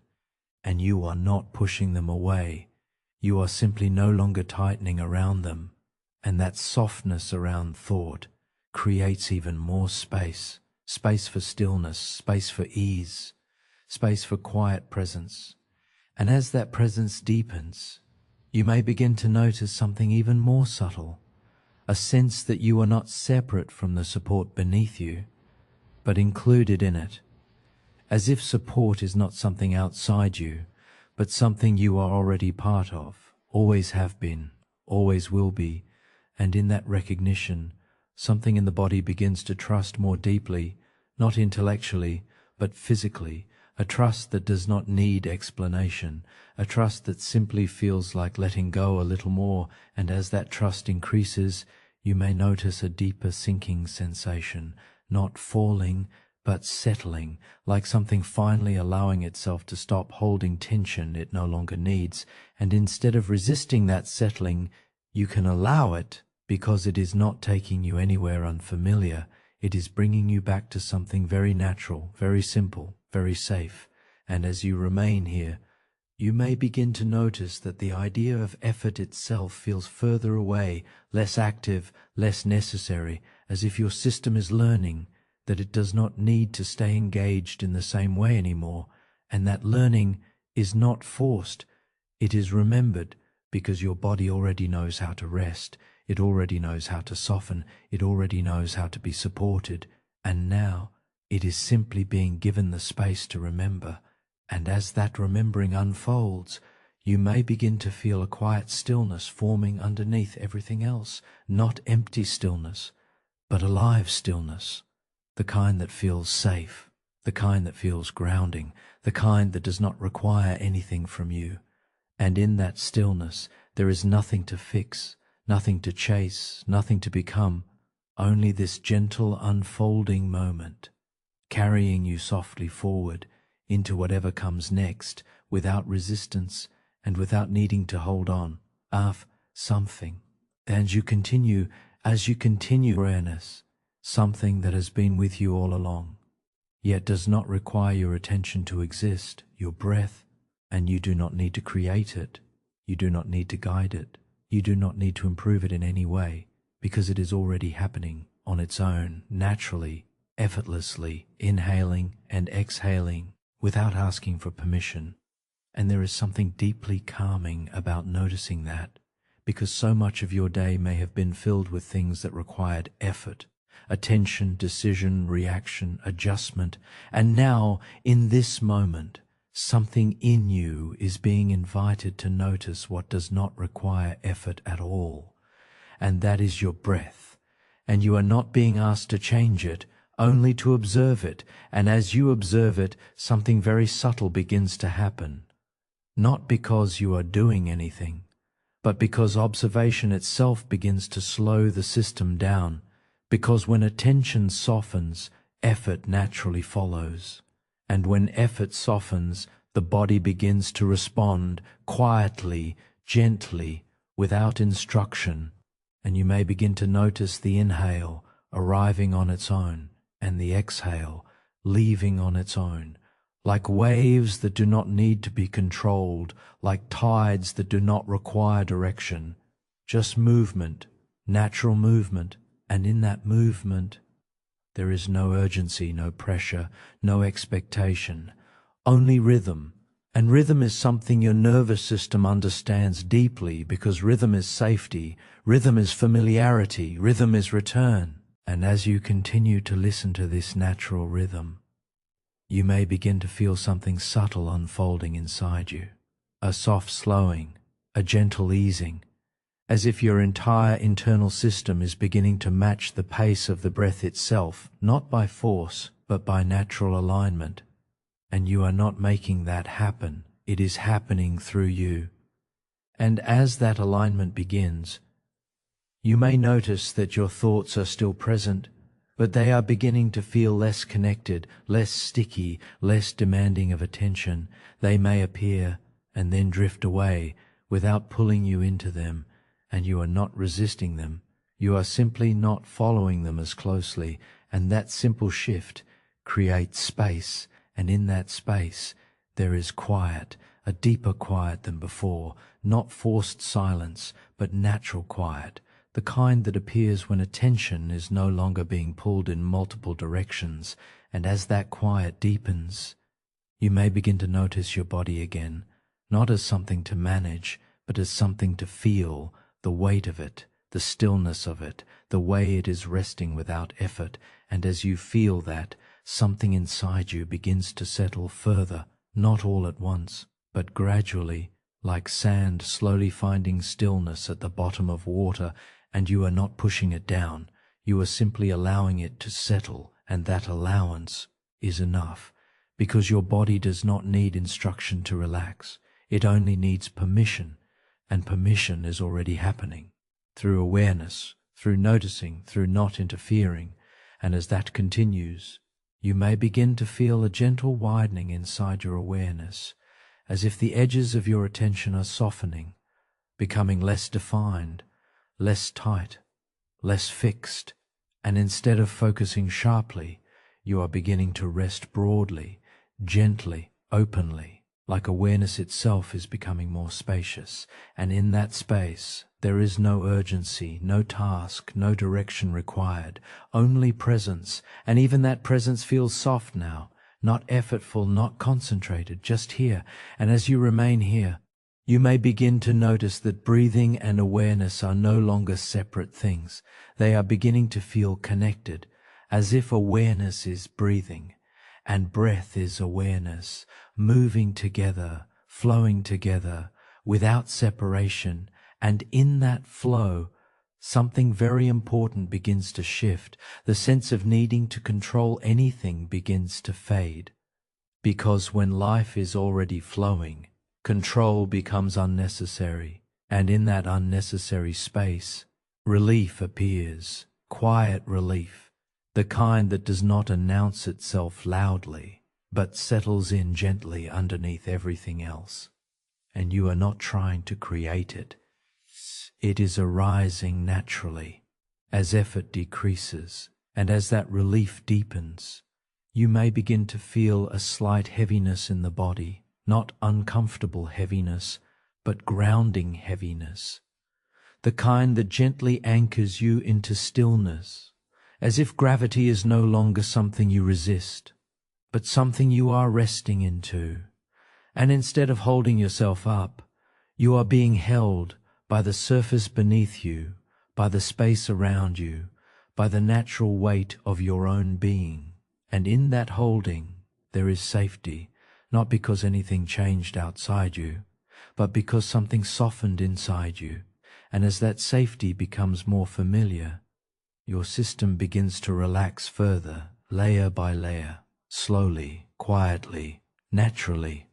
and you are not pushing them away. You are simply no longer tightening around them, and that softness around thought creates even more space, space for stillness, space for ease, space for quiet presence. And as that presence deepens, you may begin to notice something even more subtle, a sense that you are not separate from the support beneath you, but included in it, as if support is not something outside you, but something you are already part of, always have been, always will be, and in that recognition, something in the body begins to trust more deeply, not intellectually, but physically, a trust that does not need explanation, a trust that simply feels like letting go a little more, and as that trust increases, you may notice a deeper sinking sensation, not falling, but settling, like something finally allowing itself to stop holding tension it no longer needs, and instead of resisting that settling, you can allow it, because it is not taking you anywhere unfamiliar. It is bringing you back to something very natural, very simple, very safe, and as you remain here, you may begin to notice that the idea of effort itself feels further away, less active, less necessary, as if your system is learning that it does not need to stay engaged in the same way anymore, and that learning is not forced, it is remembered, because your body already knows how to rest, it already knows how to soften, it already knows how to be supported, and now it is simply being given the space to remember, and as that remembering unfolds, you may begin to feel a quiet stillness forming underneath everything else, not empty stillness, but alive stillness, the kind that feels safe, the kind that feels grounding, the kind that does not require anything from you. And in that stillness, there is nothing to fix, nothing to chase, nothing to become, only this gentle unfolding moment, carrying you softly forward into whatever comes next, without resistance and without needing to hold on, of something. And as you continue awareness, something that has been with you all along, yet does not require your attention to exist, your breath, and you do not need to create it, you do not need to guide it, you do not need to improve it in any way, because it is already happening on its own, naturally, effortlessly, inhaling and exhaling, without asking for permission. And there is something deeply calming about noticing that, because so much of your day may have been filled with things that required effort, attention, decision, reaction, adjustment, and now, in this moment, something in you is being invited to notice what does not require effort at all, and that is your breath, and you are not being asked to change it, only to observe it, and as you observe it, something very subtle begins to happen. Not because you are doing anything, but because observation itself begins to slow the system down, because when attention softens, effort naturally follows. And when effort softens, the body begins to respond quietly, gently, without instruction, and you may begin to notice the inhale arriving on its own and the exhale leaving on its own, like waves that do not need to be controlled, like tides that do not require direction, just movement, natural movement, and in that movement there is no urgency, no pressure, no expectation, only rhythm. And rhythm is something your nervous system understands deeply, because rhythm is safety, rhythm is familiarity, rhythm is return. And as you continue to listen to this natural rhythm, you may begin to feel something subtle unfolding inside you, a soft slowing, a gentle easing, as if your entire internal system is beginning to match the pace of the breath itself, not by force, but by natural alignment. And you are not making that happen, it is happening through you. And as that alignment begins, you may notice that your thoughts are still present, but they are beginning to feel less connected, less sticky, less demanding of attention. They may appear and then drift away without pulling you into them, and you are not resisting them. You are simply not following them as closely, and that simple shift creates space, and in that space there is quiet, a deeper quiet than before, not forced silence, but natural quiet, the kind that appears when attention is no longer being pulled in multiple directions. And as that quiet deepens, you may begin to notice your body again, not as something to manage, but as something to feel, the weight of it, the stillness of it, the way it is resting without effort. And as you feel that, something inside you begins to settle further, not all at once, but gradually, like sand slowly finding stillness at the bottom of water. And you are not pushing it down, you are simply allowing it to settle, and that allowance is enough, because your body does not need instruction to relax, it only needs permission, and permission is already happening, through awareness, through noticing, through not interfering. And as that continues, you may begin to feel a gentle widening inside your awareness, as if the edges of your attention are softening, becoming less defined, less tight, less fixed, and instead of focusing sharply, you are beginning to rest broadly, gently, openly, like awareness itself is becoming more spacious. And in that space, there is no urgency, no task, no direction required, only presence. And even that presence feels soft now, not effortful, not concentrated, just here. And as you remain here, you may begin to notice that breathing and awareness are no longer separate things. They are beginning to feel connected, as if awareness is breathing, and breath is awareness, moving together, flowing together, without separation. And in that flow, something very important begins to shift. The sense of needing to control anything begins to fade, because when life is already flowing, control becomes unnecessary, and in that unnecessary space, relief appears, quiet relief, the kind that does not announce itself loudly, but settles in gently underneath everything else. And you are not trying to create it. It is arising naturally, as effort decreases, and as that relief deepens, you may begin to feel a slight heaviness in the body, not uncomfortable heaviness, but grounding heaviness, the kind that gently anchors you into stillness, as if gravity is no longer something you resist, but something you are resting into. And instead of holding yourself up, you are being held by the surface beneath you, by the space around you, by the natural weight of your own being. And in that holding, there is safety, not because anything changed outside you, but because something softened inside you. And as that safety becomes more familiar, your system begins to relax further, layer by layer, slowly, quietly, naturally.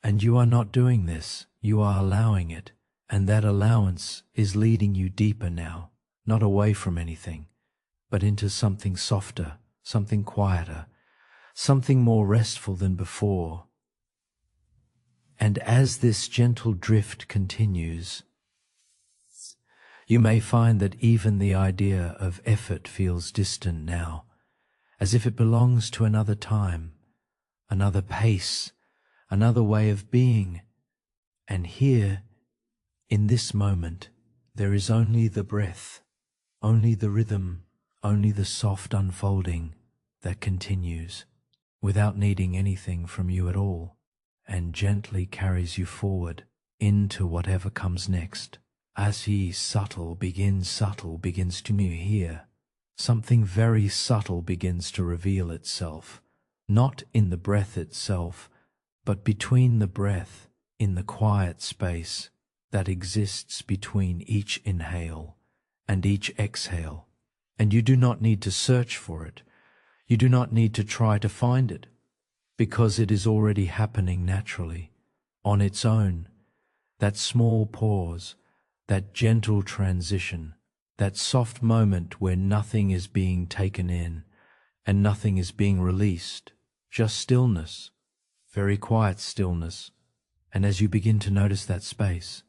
And you are not doing this, you are allowing it, and that allowance is leading you deeper now, not away from anything, but into something softer, something quieter, something more restful than before. And as this gentle drift continues, you may find that even the idea of effort feels distant now, as if it belongs to another time, another pace, another way of being. And here, in this moment, there is only the breath, only the rhythm, only the soft unfolding that continues, without needing anything from you at all, and gently carries you forward into whatever comes next. As he subtle begins to new here, something very subtle begins to reveal itself, not in the breath itself, but between the breath, in the quiet space that exists between each inhale and each exhale. And you do not need to search for it. You do not need to try to find it, because it is already happening naturally, on its own. That small pause, that gentle transition, that soft moment where nothing is being taken in and nothing is being released, just stillness, very quiet stillness. And as you begin to notice that space,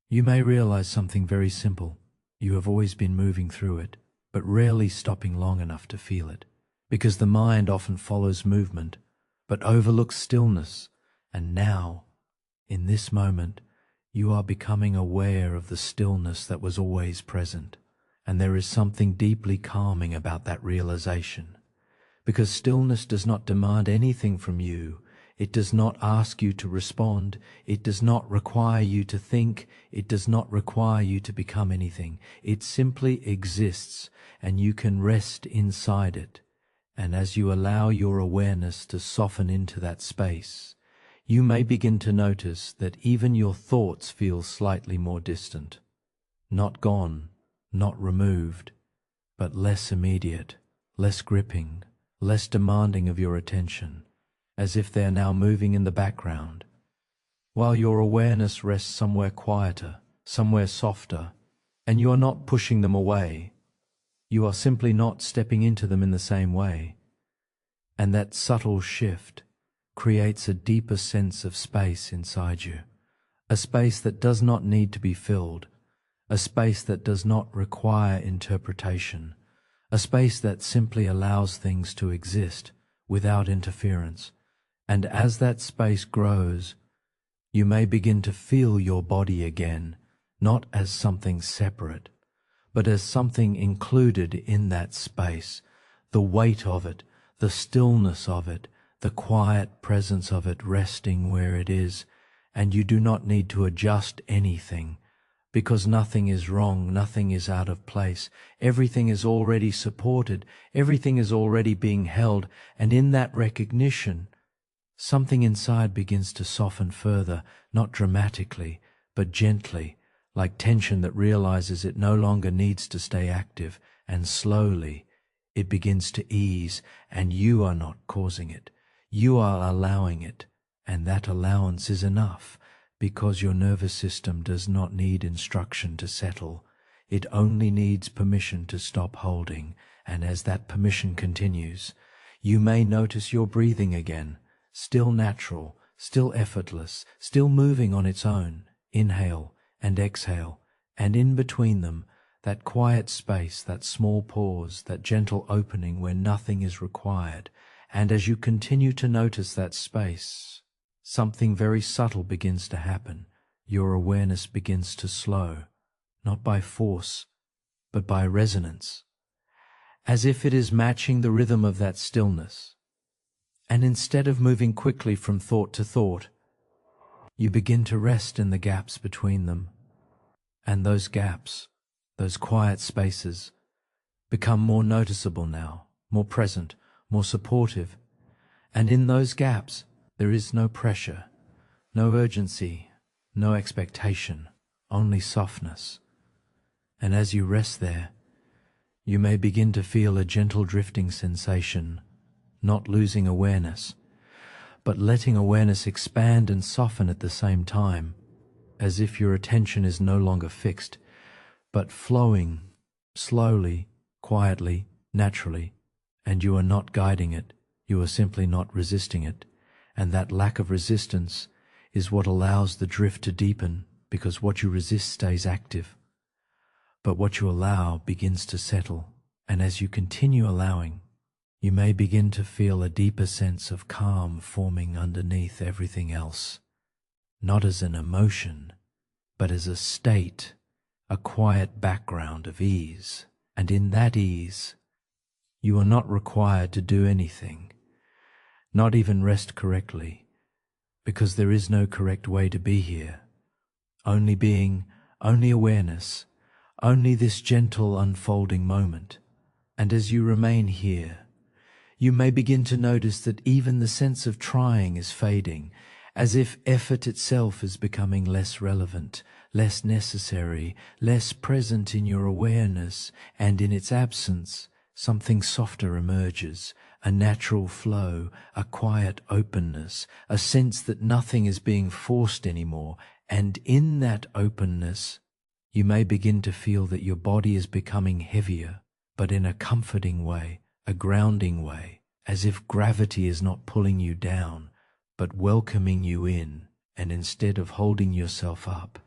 you may realize something very simple. You have always been moving through it, but rarely stopping long enough to feel it, because the mind often follows movement, but overlooks stillness. And now, in this moment, you are becoming aware of the stillness that was always present, and there is something deeply calming about that realization, because stillness does not demand anything from you. It does not ask you to respond. It does not require you to think. It does not require you to become anything. It simply exists, and you can rest inside it. And as you allow your awareness to soften into that space, you may begin to notice that even your thoughts feel slightly more distant, not gone, not removed, but less immediate, less gripping, less demanding of your attention, as if they are now moving in the background, while your awareness rests somewhere quieter, somewhere softer, and you are not pushing them away. You are simply not stepping into them in the same way. And that subtle shift creates a deeper sense of space inside you, a space that does not need to be filled, a space that does not require interpretation, a space that simply allows things to exist without interference. And as that space grows, you may begin to feel your body again, not as something separate, but as something included in that space, the weight of it, the stillness of it, the quiet presence of it resting where it is. And you do not need to adjust anything, because nothing is wrong, nothing is out of place. Everything is already supported, everything is already being held, and in that recognition, something inside begins to soften further, not dramatically, but gently, like tension that realizes it no longer needs to stay active, and slowly it begins to ease, and you are not causing it. You are allowing it, and that allowance is enough, because your nervous system does not need instruction to settle. It only needs permission to stop holding, and as that permission continues, you may notice your breathing again, still natural, still effortless, still moving on its own. Inhale and exhale, and in between them, that quiet space, that small pause, that gentle opening where nothing is required. And as you continue to notice that space, something very subtle begins to happen. Your awareness begins to slow, not by force, but by resonance, as if it is matching the rhythm of that stillness. And instead of moving quickly from thought to thought, you begin to rest in the gaps between them. And those gaps, those quiet spaces, become more noticeable now, more present, more supportive. And in those gaps, there is no pressure, no urgency, no expectation, only softness. And as you rest there, you may begin to feel a gentle drifting sensation, not losing awareness, but letting awareness expand and soften at the same time, as if your attention is no longer fixed, but flowing slowly, quietly, naturally, and you are not guiding it, you are simply not resisting it, and that lack of resistance is what allows the drift to deepen, because what you resist stays active, but what you allow begins to settle, and as you continue allowing, you may begin to feel a deeper sense of calm forming underneath everything else, not as an emotion, but as a state, a quiet background of ease. And in that ease, you are not required to do anything, not even rest correctly, because there is no correct way to be here. Only being, only awareness, only this gentle unfolding moment. And as you remain here, you may begin to notice that even the sense of trying is fading, as if effort itself is becoming less relevant, less necessary, less present in your awareness, and in its absence, something softer emerges, a natural flow, a quiet openness, a sense that nothing is being forced anymore, and in that openness, you may begin to feel that your body is becoming heavier, but in a comforting way, a grounding way, as if gravity is not pulling you down, but welcoming you in, and instead of holding yourself up,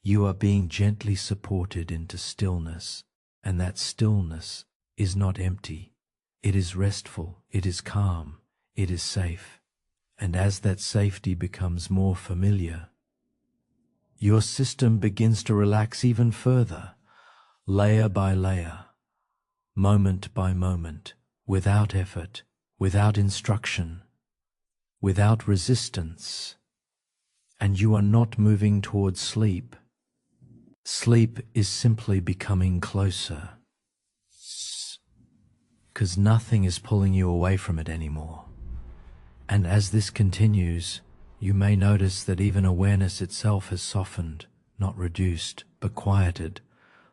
you are being gently supported into stillness, and that stillness is not empty. It is restful, it is calm, it is safe. And as that safety becomes more familiar, your system begins to relax even further, layer by layer, moment by moment, without effort, without instruction, without resistance, and you are not moving towards sleep. Sleep is simply becoming closer, because nothing is pulling you away from it anymore. And as this continues, you may notice that even awareness itself has softened, not reduced, but quieted,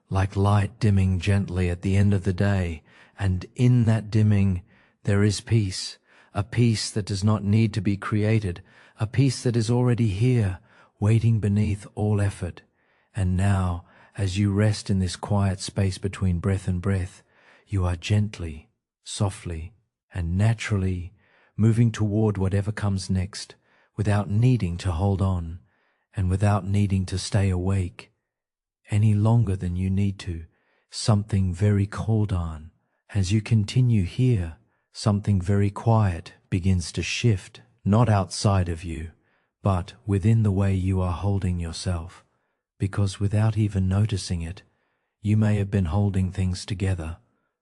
like light dimming gently at the end of the day, and in that dimming there is peace, a peace that does not need to be created, a peace that is already here, waiting beneath all effort. And now, as you rest in this quiet space between breath and breath, you are gently, softly, and naturally moving toward whatever comes next, without needing to hold on, and without needing to stay awake any longer than you need to. Something very cold on. As you continue here, something very quiet begins to shift, not outside of you, but within the way you are holding yourself, because without even noticing it, you may have been holding things together,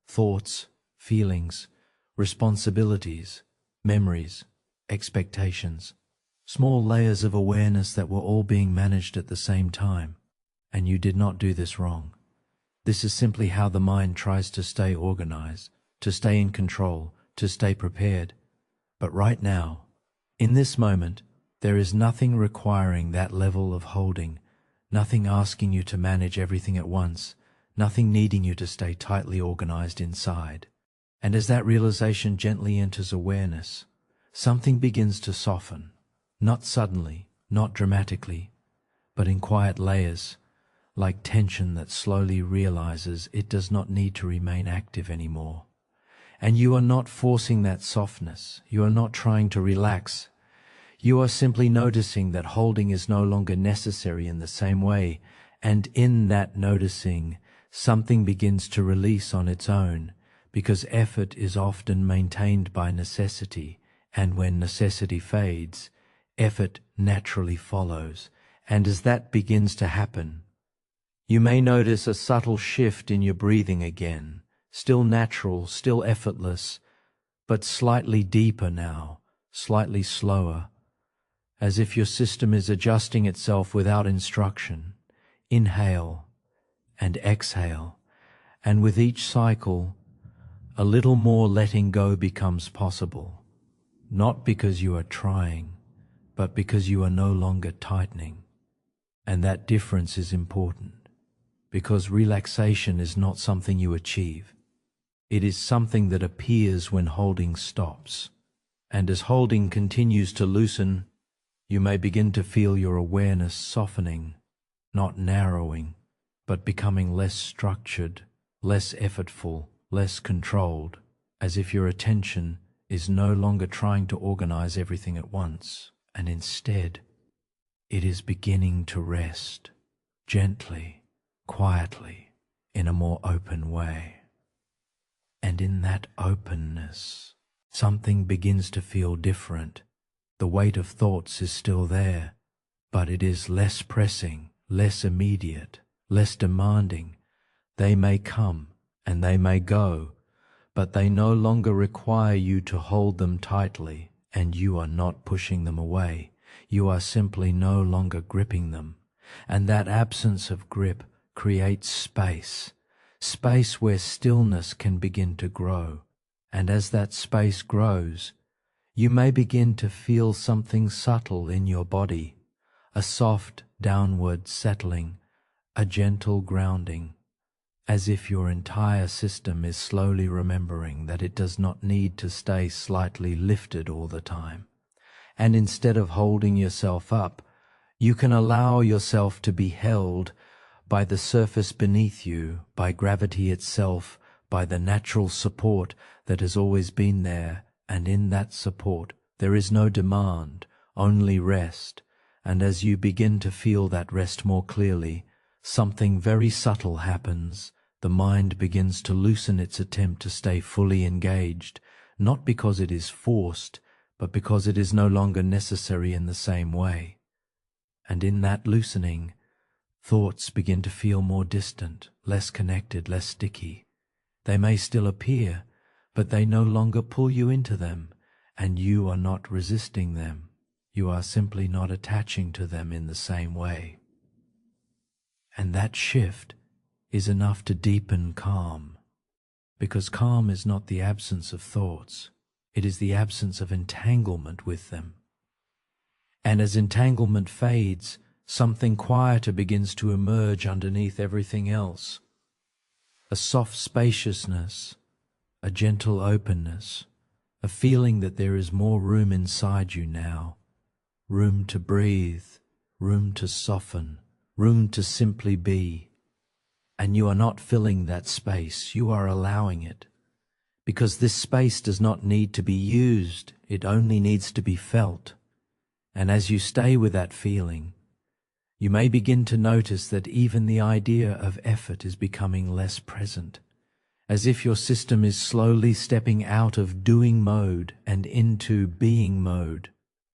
thoughts, feelings, responsibilities, memories, expectations, small layers of awareness that were all being managed at the same time, and you did not do this wrong. This is simply how the mind tries to stay organized, to stay in control, to stay prepared. But right now, in this moment, there is nothing requiring that level of holding, nothing asking you to manage everything at once, nothing needing you to stay tightly organized inside. And as that realization gently enters awareness, something begins to soften, not suddenly, not dramatically, but in quiet layers, like tension that slowly realizes it does not need to remain active anymore. And you are not forcing that softness, you are not trying to relax, you are simply noticing that holding is no longer necessary in the same way, and in that noticing, something begins to release on its own, because effort is often maintained by necessity, and when necessity fades, effort naturally follows. And as that begins to happen, you may notice a subtle shift in your breathing again, still natural, still effortless, but slightly deeper now, slightly slower, as if your system is adjusting itself without instruction. Inhale and exhale, and with each cycle, a little more letting go becomes possible, not because you are trying, but because you are no longer tightening. And that difference is important, because relaxation is not something you achieve, It is something that appears when holding stops. And as holding continues to loosen, you may begin to feel your awareness softening, not narrowing, but becoming less structured, less effortful, less controlled, as if your attention is no longer trying to organize everything at once, and instead it is beginning to rest, gently, quietly, in a more open way. And in that openness, something begins to feel different. The weight of thoughts is still there, but it is less pressing, less immediate, less demanding. They may come and they may go, but they no longer require you to hold them tightly, and you are not pushing them away. You are simply no longer gripping them. And that absence of grip creates space, space where stillness can begin to grow. And as that space grows, you may begin to feel something subtle in your body, a soft downward settling, a gentle grounding, as if your entire system is slowly remembering that it does not need to stay slightly lifted all the time. And instead of holding yourself up, you can allow yourself to be held by the surface beneath you, by gravity itself, by the natural support that has always been there. And in that support there is no demand, only rest. And as you begin to feel that rest more clearly, something very subtle happens. The mind begins to loosen its attempt to stay fully engaged, not because it is forced, but because it is no longer necessary in the same way. And in that loosening, thoughts begin to feel more distant, less connected, less sticky. They may still appear, but they no longer pull you into them, and you are not resisting them. You are simply not attaching to them in the same way. And that shift is enough to deepen calm, because calm is not the absence of thoughts, it is the absence of entanglement with them. And as entanglement fades, something quieter begins to emerge underneath everything else. A soft spaciousness, a gentle openness, a feeling that there is more room inside you now, room to breathe, room to soften, room to simply be. And you are not filling that space, you are allowing it. Because this space does not need to be used, it only needs to be felt. And as you stay with that feeling, you may begin to notice that even the idea of effort is becoming less present, as if your system is slowly stepping out of doing mode and into being mode,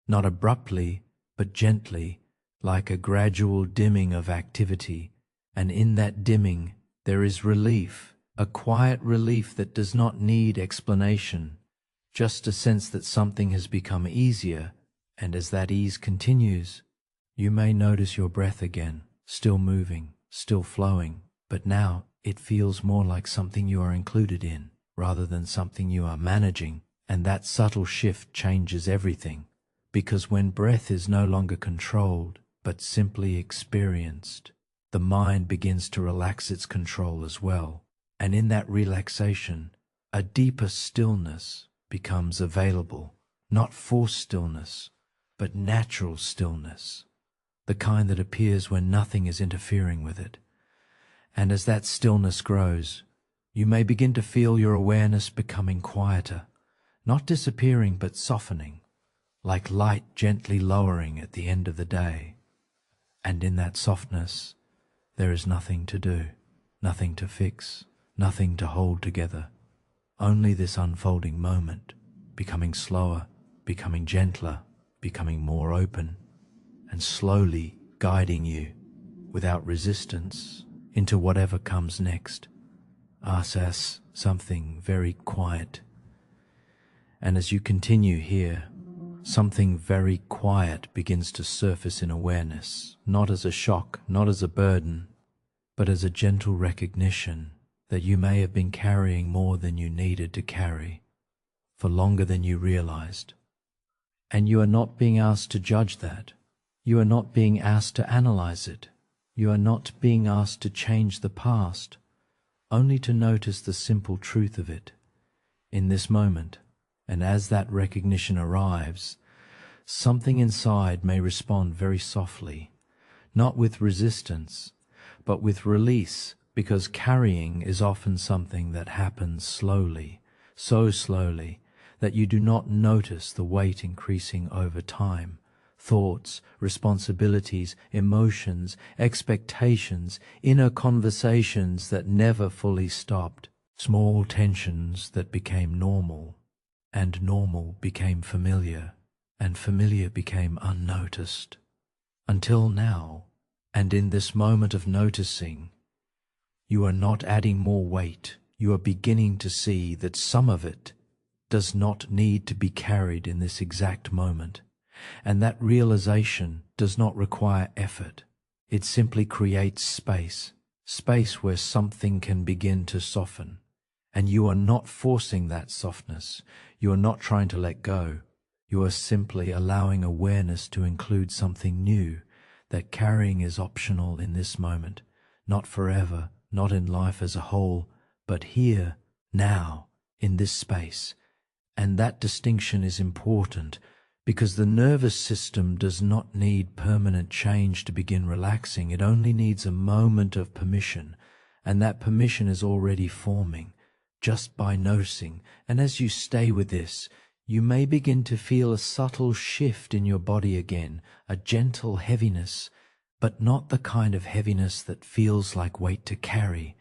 not abruptly, but gently, like a gradual dimming of activity. And in that dimming, there is relief, a quiet relief that does not need explanation, just a sense that something has become easier. And as that ease continues, you may notice your breath again, still moving, still flowing, but now it feels more like something you are included in, rather than something you are managing. And that subtle shift changes everything, because when breath is no longer controlled, but simply experienced, the mind begins to relax its control as well. And in that relaxation, a deeper stillness becomes available, not forced stillness, but natural stillness, the kind that appears when nothing is interfering with it. And as that stillness grows, you may begin to feel your awareness becoming quieter, not disappearing but softening, like light gently lowering at the end of the day. And in that softness, there is nothing to do, nothing to fix, nothing to hold together, only this unfolding moment, becoming slower, becoming gentler, becoming more open, and slowly guiding you, without resistance, into whatever comes next, as something very quiet. And as you continue here, something very quiet begins to surface in awareness, not as a shock, not as a burden, but as a gentle recognition that you may have been carrying more than you needed to carry, for longer than you realized. And you are not being asked to judge that. You are not being asked to analyze it. You are not being asked to change the past. only to notice the simple truth of it in this moment. And as that recognition arrives, something inside may respond very softly, not with resistance, but with release, because carrying is often something that happens slowly, so slowly that you do not notice the weight increasing over time. Thoughts, responsibilities, emotions, expectations, inner conversations that never fully stopped, small tensions that became normal, and normal became familiar, and familiar became unnoticed. Until now, and in this moment of noticing, you are not adding more weight. You are beginning to see that some of it does not need to be carried in this exact moment, and that realization does not require effort. It simply creates space, space where something can begin to soften, and you are not forcing that softness. You are not trying to let go. You are simply allowing awareness to include something new, that carrying is optional in this moment, not forever, not in life as a whole, but here, now, in this space. And that distinction is important because the nervous system does not need permanent change to begin relaxing. It only needs a moment of permission, and that permission is already forming just by noticing. And as you stay with this, you may begin to feel a subtle shift in your body again, a gentle heaviness, but not the kind of heaviness that feels like weight to carry.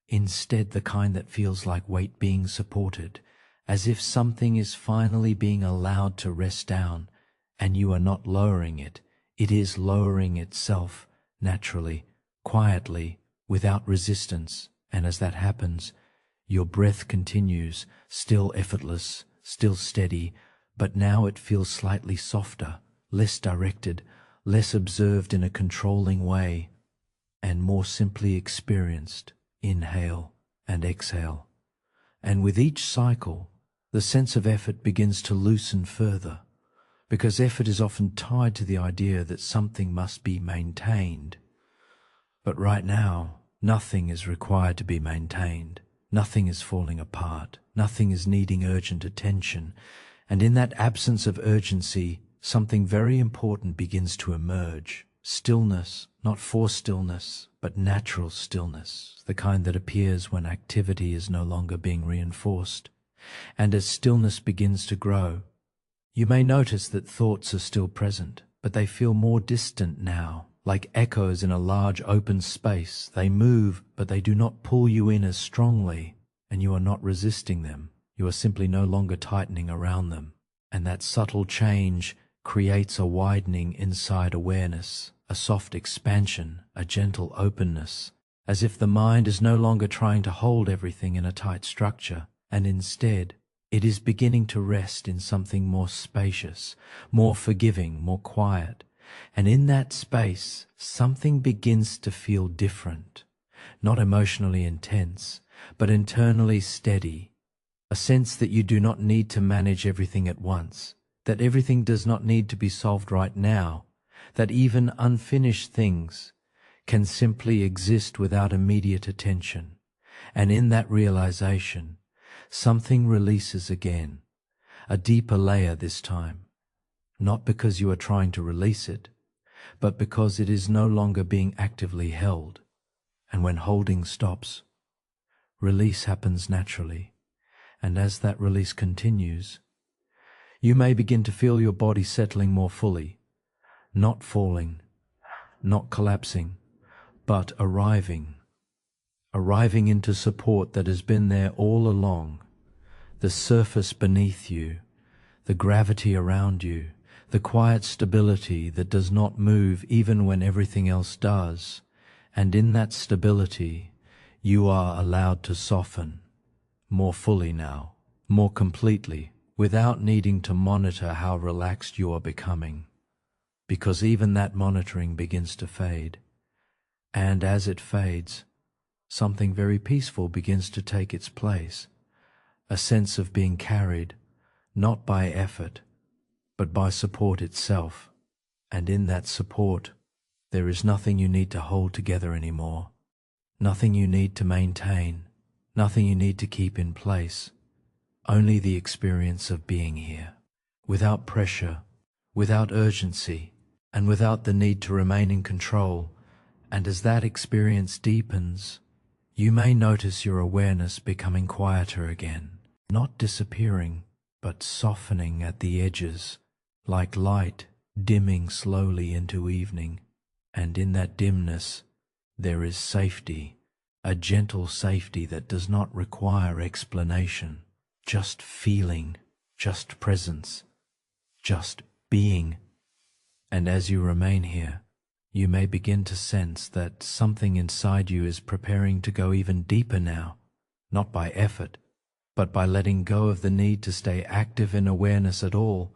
Instead, the kind that feels like weight being supported, as if something is finally being allowed to rest down, and you are not lowering it. It is lowering itself naturally, quietly, without resistance. And as that happens, your breath continues, still effortless, still steady, but now it feels slightly softer, less directed, less observed in a controlling way, and more simply experienced. Inhale and exhale. And with each cycle, the sense of effort begins to loosen further, because effort is often tied to the idea that something must be maintained. But right now, nothing is required to be maintained. Nothing is falling apart. Nothing is needing urgent attention. And in that absence of urgency, something very important begins to emerge. Stillness, not forced stillness, but natural stillness, the kind that appears when activity is no longer being reinforced. And as stillness begins to grow, you may notice that thoughts are still present, but they feel more distant now, like echoes in a large open space. They move, but they do not pull you in as strongly, and you are not resisting them. You are simply no longer tightening around them. And that subtle change creates a widening inside awareness, a soft expansion, a gentle openness, as if the mind is no longer trying to hold everything in a tight structure, and instead it is beginning to rest in something more spacious, more forgiving, more quiet. And in that space, something begins to feel different, not emotionally intense, but internally steady, a sense that you do not need to manage everything at once, that everything does not need to be solved right now, that even unfinished things can simply exist without immediate attention. And in that realization, something releases again, a deeper layer this time, not because you are trying to release it, but because it is no longer being actively held. And when holding stops, release happens naturally. And as that release continues, you may begin to feel your body settling more fully, not falling, not collapsing, but arriving into support that has been there all along, the surface beneath you, the gravity around you, the quiet stability that does not move even when everything else does. And in that stability, you are allowed to soften more fully now, more completely, without needing to monitor how relaxed you are becoming, because even that monitoring begins to fade. And as it fades, something very peaceful begins to take its place, a sense of being carried, not by effort, but by support itself. And in that support, there is nothing you need to hold together anymore, Nothing you need to maintain, nothing you need to keep in place, only the experience of being here, without pressure, without urgency, and without the need to remain in control. And as that experience deepens, you may notice your awareness becoming quieter again, not disappearing, but softening at the edges, like light dimming slowly into evening. And in that dimness, there is safety, a gentle safety that does not require explanation, just feeling, just presence, just being. And as you remain here, you may begin to sense that something inside you is preparing to go even deeper now, not by effort, but by letting go of the need to stay active in awareness at all.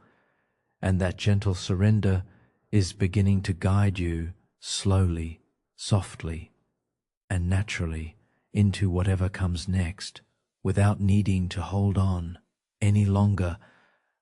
And that gentle surrender is beginning to guide you slowly, softly, and naturally into whatever comes next, without needing to hold on any longer,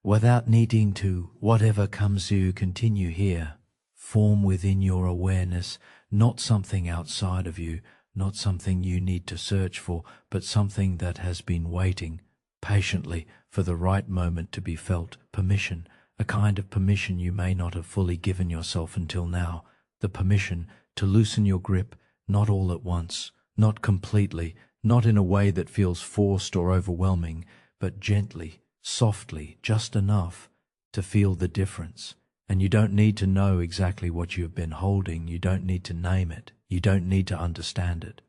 without needing to, whatever comes you continue here, form within your awareness, not something outside of you, not something you need to search for, but something that has been waiting patiently for the right moment to be felt. Permission, a kind of permission you may not have fully given yourself until now, the permission to loosen your grip, not all at once, not completely, not in a way that feels forced or overwhelming, but gently, softly, just enough to feel the difference. And you don't need to know exactly what you have been holding, you don't need to name it, you don't need to understand it,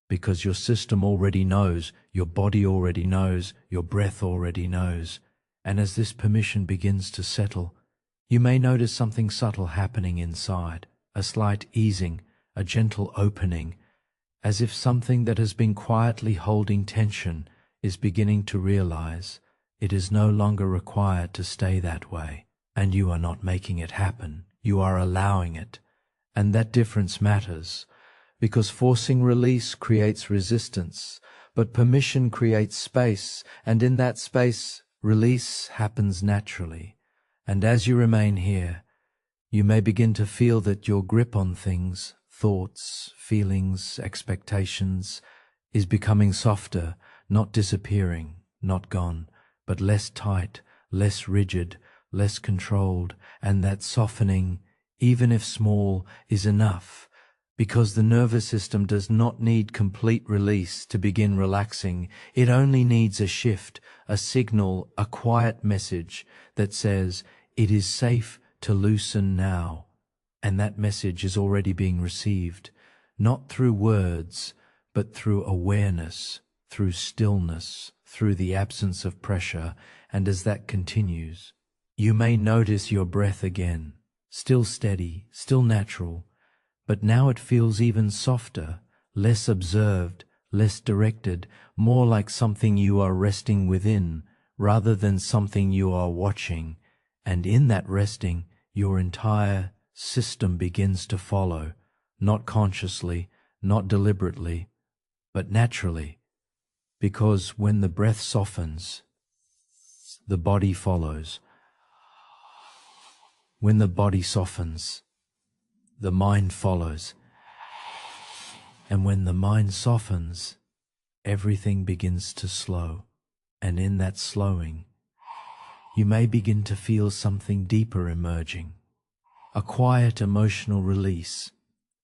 because your system already knows, your body already knows, your breath already knows. And as this permission begins to settle, you may notice something subtle happening inside, a slight easing, a gentle opening, as if something that has been quietly holding tension is beginning to realize it is no longer required to stay that way. And you are not making it happen, you are allowing it. And that difference matters, because forcing release creates resistance, but permission creates space, and in that space, release happens naturally. And as you remain here, you may begin to feel that your grip on things, thoughts, feelings, expectations, is becoming softer, not disappearing, not gone, but less tight, less rigid, less controlled. And that softening, even if small, is enough, because the nervous system does not need complete release to begin relaxing. It only needs a shift, a signal, a quiet message that says it is safe to loosen now. And that message is already being received, not through words, but through awareness, through stillness, through the absence of pressure. And as that continues, you may notice your breath again, still steady, still natural, but now it feels even softer, less observed, less directed, more like something you are resting within, rather than something you are watching. And in that resting, your entire system begins to follow, not consciously, not deliberately, but naturally, because when the breath softens, the body follows. When the body softens, the mind follows. And when the mind softens, everything begins to slow. And in that slowing, you may begin to feel something deeper emerging, a quiet emotional release,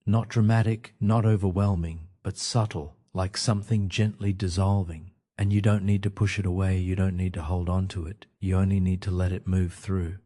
not dramatic, not overwhelming, but subtle, like something gently dissolving. And you don't need to push it away, you don't need to hold on to it, you only need to let it move through.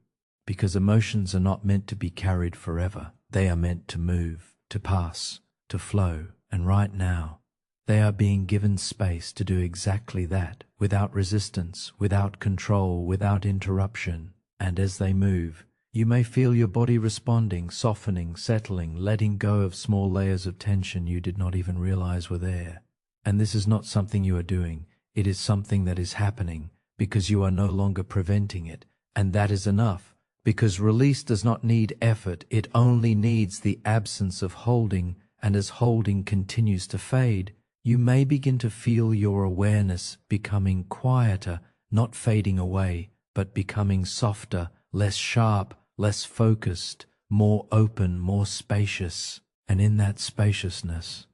Because emotions are not meant to be carried forever. They are meant to move, to pass, to flow. And right now, they are being given space to do exactly that, without resistance, without control, without interruption. And as they move, you may feel your body responding, softening, settling, letting go of small layers of tension you did not even realize were there. And this is not something you are doing. It is something that is happening because you are no longer preventing it. And that is enough. Because release does not need effort, it only needs the absence of holding, and as holding continues to fade, you may begin to feel your awareness becoming quieter, not fading away, but becoming softer, less sharp, less focused, more open, more spacious. And in that spaciousness,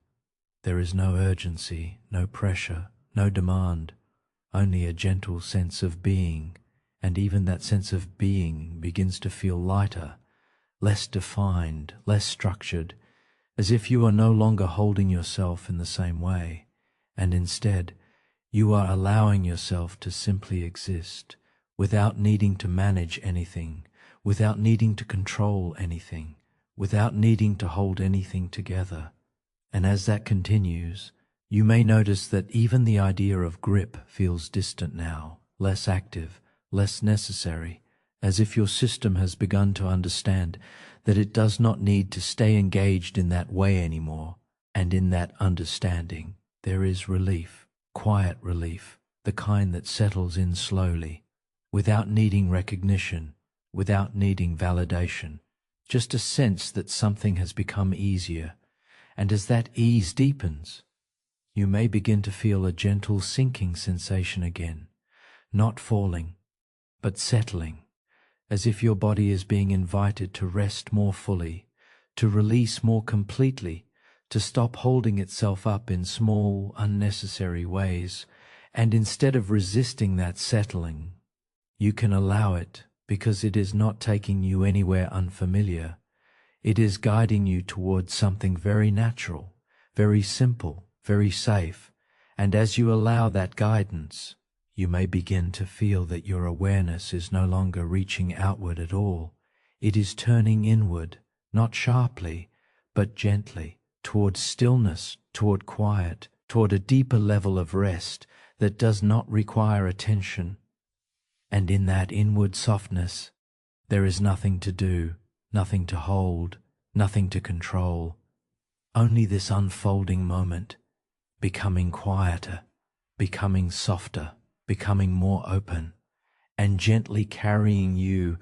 There is no urgency, no pressure, no demand, only a gentle sense of being, and even that sense of being begins to feel lighter, less defined, less structured, as if you are no longer holding yourself in the same way, and instead you are allowing yourself to simply exist, without needing to manage anything, without needing to control anything, without needing to hold anything together. And as that continues, you may notice that even the idea of grip feels distant now, less active, less necessary, as if your system has begun to understand that it does not need to stay engaged in that way anymore. And in that understanding, there is relief, quiet relief, the kind that settles in slowly, without needing recognition, without needing validation, just a sense that something has become easier. And as that ease deepens, you may begin to feel a gentle sinking sensation again, not falling, but settling, as if your body is being invited to rest more fully, to release more completely, to stop holding itself up in small, unnecessary ways, and instead of resisting that settling, you can allow it because it is not taking you anywhere unfamiliar. It is guiding you towards something very natural, very simple, very safe, and as you allow that guidance, you may begin to feel that your awareness is no longer reaching outward at all. It is turning inward, not sharply, but gently, toward stillness, toward quiet, toward a deeper level of rest that does not require attention. And in that inward softness, there is nothing to do, nothing to hold, nothing to control, only this unfolding moment, becoming quieter, becoming softer, becoming more open, and gently carrying you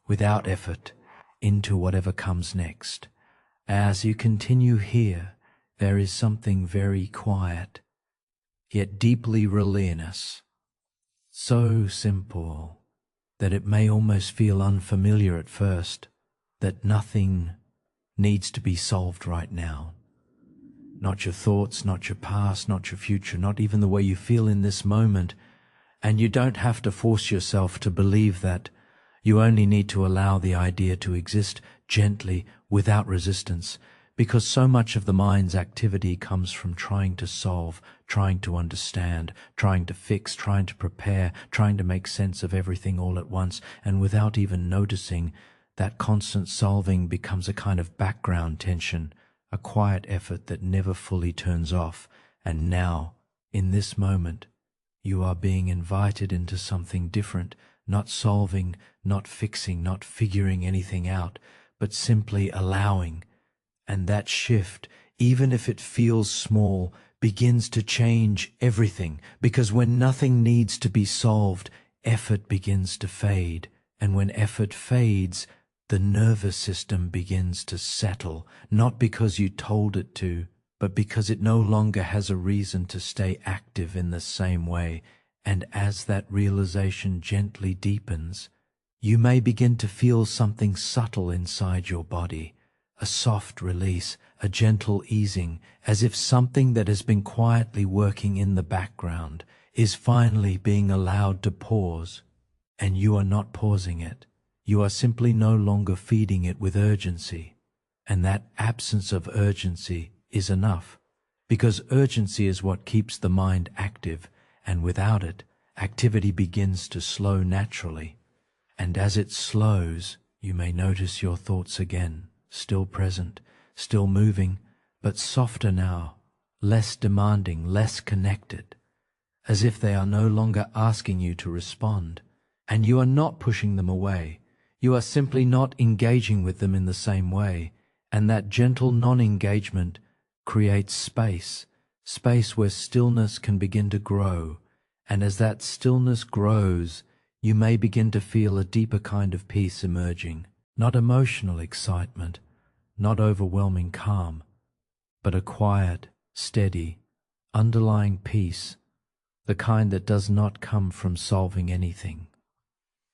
without effort into whatever comes next. As you continue here, there is something very quiet, yet deeply relentless, so simple that it may almost feel unfamiliar at first, that nothing needs to be solved right now. Not your thoughts, not your past, not your future, not even the way you feel in this moment. And you don't have to force yourself to believe that. You only need to allow the idea to exist gently, without resistance, because so much of the mind's activity comes from trying to solve, trying to understand, trying to fix, trying to prepare, trying to make sense of everything all at once, and without even noticing, that constant solving becomes a kind of background tension, a quiet effort that never fully turns off. And now, in this moment, you are being invited into something different, not solving, not fixing, not figuring anything out, but simply allowing. And that shift, even if it feels small, begins to change everything, because when nothing needs to be solved, effort begins to fade. And when effort fades, the nervous system begins to settle, not because you told it to, but because it no longer has a reason to stay active in the same way. And as that realization gently deepens, you may begin to feel something subtle inside your body, a soft release, a gentle easing, as if something that has been quietly working in the background is finally being allowed to pause. And you are not pausing it. You are simply no longer feeding it with urgency. And that absence of urgency is enough, because urgency is what keeps the mind active, and without it, activity begins to slow naturally. And as it slows, you may notice your thoughts again, still present, still moving, but softer now, less demanding, less connected, as if they are no longer asking you to respond. And you are not pushing them away. You are simply not engaging with them in the same way. And that gentle non-engagement creates space, space where stillness can begin to grow. And as that stillness grows, you may begin to feel a deeper kind of peace emerging, not emotional excitement, not overwhelming calm, but a quiet, steady, underlying peace, the kind that does not come from solving anything,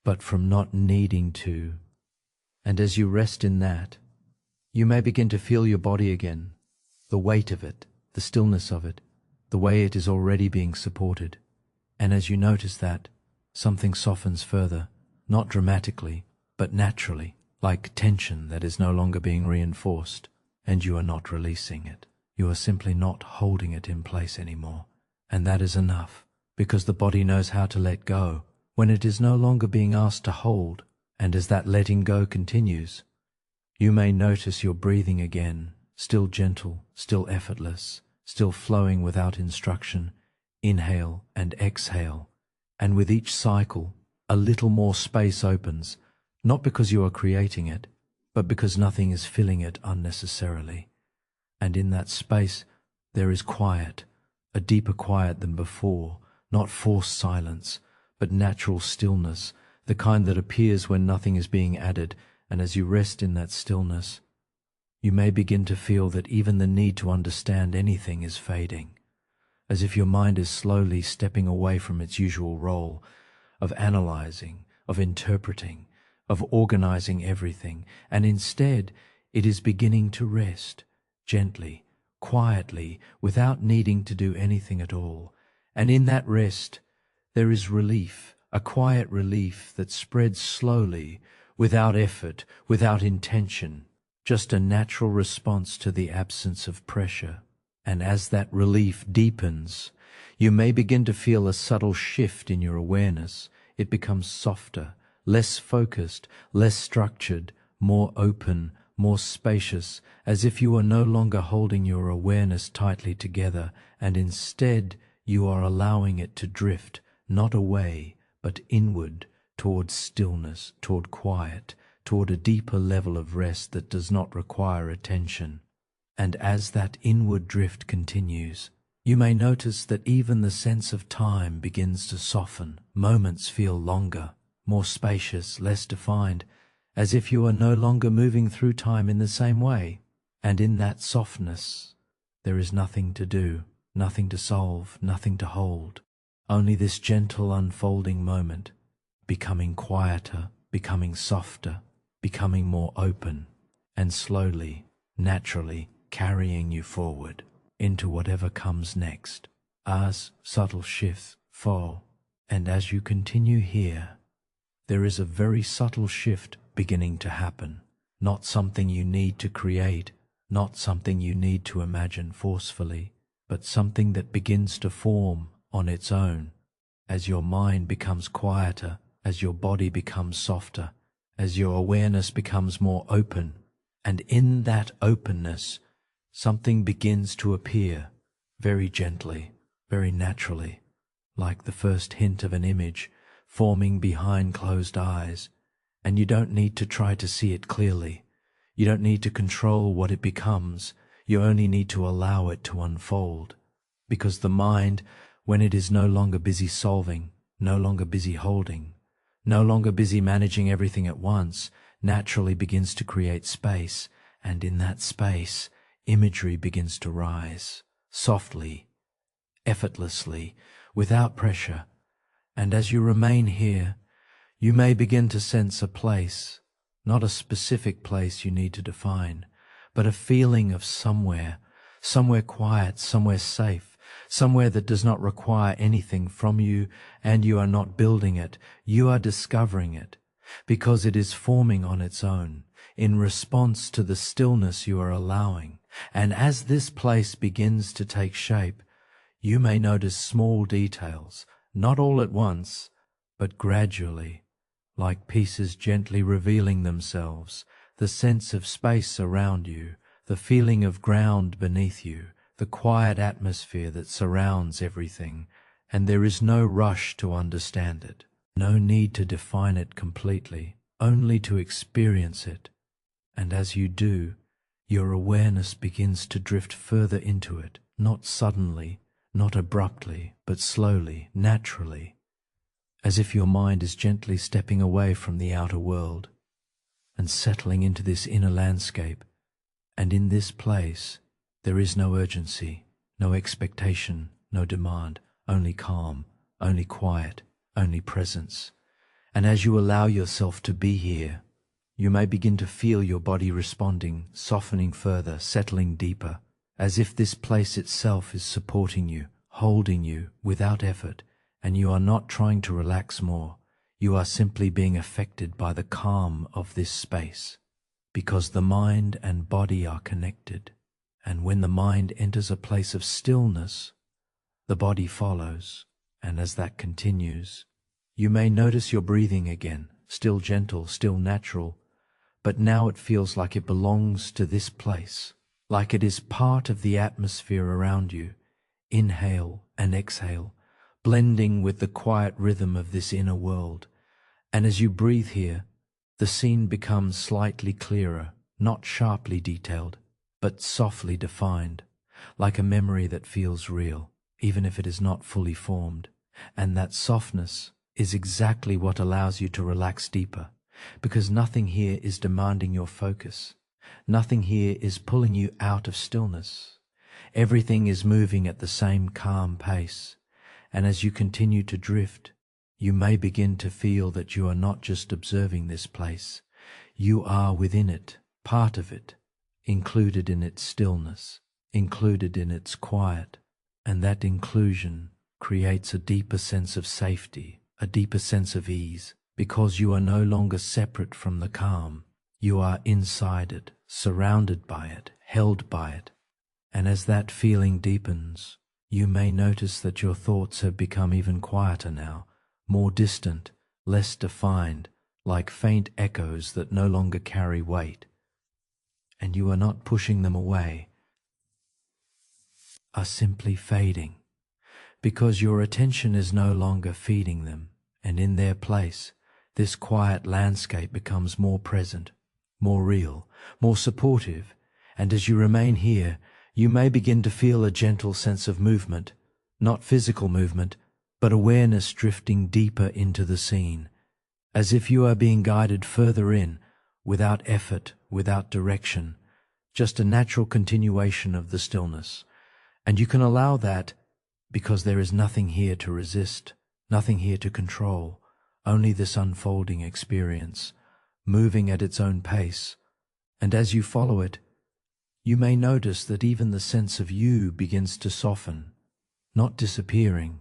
but from not needing to. And as you rest in that, you may begin to feel your body again, the weight of it, the the stillness of it, the way it is already being supported. And as you notice that, something softens further, not dramatically, but naturally, like tension that is no longer being reinforced, and you are not releasing it. You are simply not holding it in place anymore. And that is enough, because the body knows how to let go when it is no longer being asked to hold. And as that letting go continues, you may notice your breathing again, still gentle, still effortless, still flowing without instruction, inhale and exhale. And with each cycle, a little more space opens, not because you are creating it, but because nothing is filling it unnecessarily. And in that space, there is quiet, a deeper quiet than before, not forced silence, but natural stillness, the kind that appears when nothing is being added. And as you rest in that stillness, you may begin to feel that even the need to understand anything is fading, as if your mind is slowly stepping away from its usual role of analyzing, of interpreting, of organizing everything, and instead it is beginning to rest, gently, quietly, without needing to do anything at all. And in that rest, there is relief, a quiet relief that spreads slowly, without effort, without intention, just a natural response to the absence of pressure. And as that relief deepens, you may begin to feel a subtle shift in your awareness. It becomes softer, less focused, less structured, more open, more spacious, as if you are no longer holding your awareness tightly together, and instead you are allowing it to drift, not away, but inward, toward stillness, toward quiet, toward a deeper level of rest that does not require attention. And as that inward drift continues, you may notice that even the sense of time begins to soften. Moments feel longer, more spacious, less defined, as if you are no longer moving through time in the same way. And in that softness, there is nothing to do, nothing to solve, nothing to hold, only this gentle unfolding moment, becoming quieter, becoming softer, becoming more open, and slowly, naturally carrying you forward into whatever comes next. As subtle shifts fall, and as you continue here, there is a very subtle shift beginning to happen, not something you need to create, not something you need to imagine forcefully, but something that begins to form on its own as your mind becomes quieter, as your body becomes softer, as your awareness becomes more open. And in that openness, something begins to appear very gently, very naturally, like the first hint of an image forming behind closed eyes. And you don't need to try to see it clearly. You don't need to control what it becomes. You only need to allow it to unfold. Because the mind, when it is no longer busy solving, no longer busy holding, no longer busy managing everything at once, naturally begins to create space. And in that space, imagery begins to rise, softly, effortlessly, without pressure. And as you remain here, you may begin to sense a place, not a specific place you need to define, but a feeling of somewhere quiet, somewhere safe, somewhere that does not require anything from you, and you are not building it, you are discovering it, because it is forming on its own, in response to the stillness you are allowing. And as this place begins to take shape, you may notice small details, not all at once, but gradually, like pieces gently revealing themselves, the sense of space around you, the feeling of ground beneath you, the quiet atmosphere that surrounds everything, and there is no rush to understand it, no need to define it completely, only to experience it. And as you do, your awareness begins to drift further into it, not suddenly, not abruptly, but slowly, naturally, as if your mind is gently stepping away from the outer world and settling into this inner landscape. And in this place, there is no urgency, no expectation, no demand, only calm, only quiet, only presence. And as you allow yourself to be here, you may begin to feel your body responding, softening further, settling deeper, as if this place itself is supporting you, holding you without effort, and you are not trying to relax more. You are simply being affected by the calm of this space, because the mind and body are connected, and when the mind enters a place of stillness, the body follows, and as that continues, you may notice your breathing again, still gentle, still natural, but now it feels like it belongs to this place, like it is part of the atmosphere around you. Inhale and exhale, blending with the quiet rhythm of this inner world. And as you breathe here, the scene becomes slightly clearer, not sharply detailed, but softly defined, like a memory that feels real, even if it is not fully formed. And that softness is exactly what allows you to relax deeper, because nothing here is demanding your focus. Nothing here is pulling you out of stillness. Everything is moving at the same calm pace, and as you continue to drift, you may begin to feel that you are not just observing this place. You are within it, part of it, included in its stillness, included in its quiet, and that inclusion creates a deeper sense of safety, a deeper sense of ease, because you are no longer separate from the calm. You are inside it, surrounded by it, held by it. And as that feeling deepens, you may notice that your thoughts have become even quieter now, more distant, less defined, like faint echoes that no longer carry weight. And you are not pushing them away, are simply fading, because your attention is no longer feeding them, and in their place, this quiet landscape becomes more present, more real, more supportive, and as you remain here, you may begin to feel a gentle sense of movement, not physical movement, but awareness drifting deeper into the scene, as if you are being guided further in, without effort, without direction, just a natural continuation of the stillness. And you can allow that because there is nothing here to resist, nothing here to control, only this unfolding experience, moving at its own pace. And as you follow it, you may notice that even the sense of you begins to soften, not disappearing,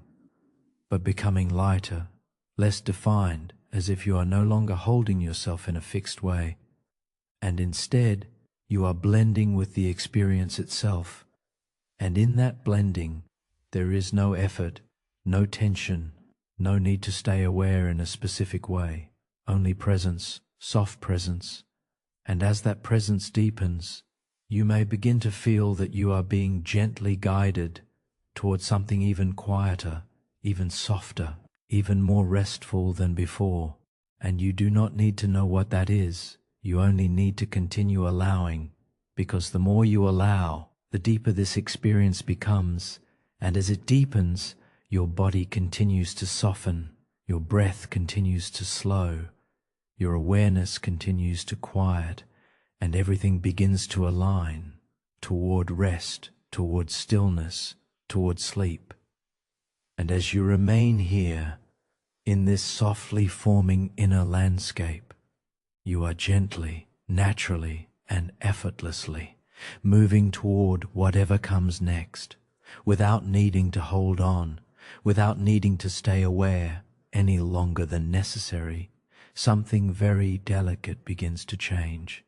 but becoming lighter, less defined, as if you are no longer holding yourself in a fixed way, and instead you are blending with the experience itself. And in that blending, there is no effort, no tension, no need to stay aware in a specific way, only presence, soft presence. And as that presence deepens, you may begin to feel that you are being gently guided towards something even quieter, even softer, even more restful than before. And you do not need to know what that is. You only need to continue allowing, because the more you allow, the deeper this experience becomes. And as it deepens, your body continues to soften, your breath continues to slow, your awareness continues to quiet, and everything begins to align toward rest, toward stillness, toward sleep. And as you remain here, in this softly forming inner landscape, you are gently, naturally, and effortlessly moving toward whatever comes next, without needing to hold on, without needing to stay aware any longer than necessary. Something very delicate begins to change.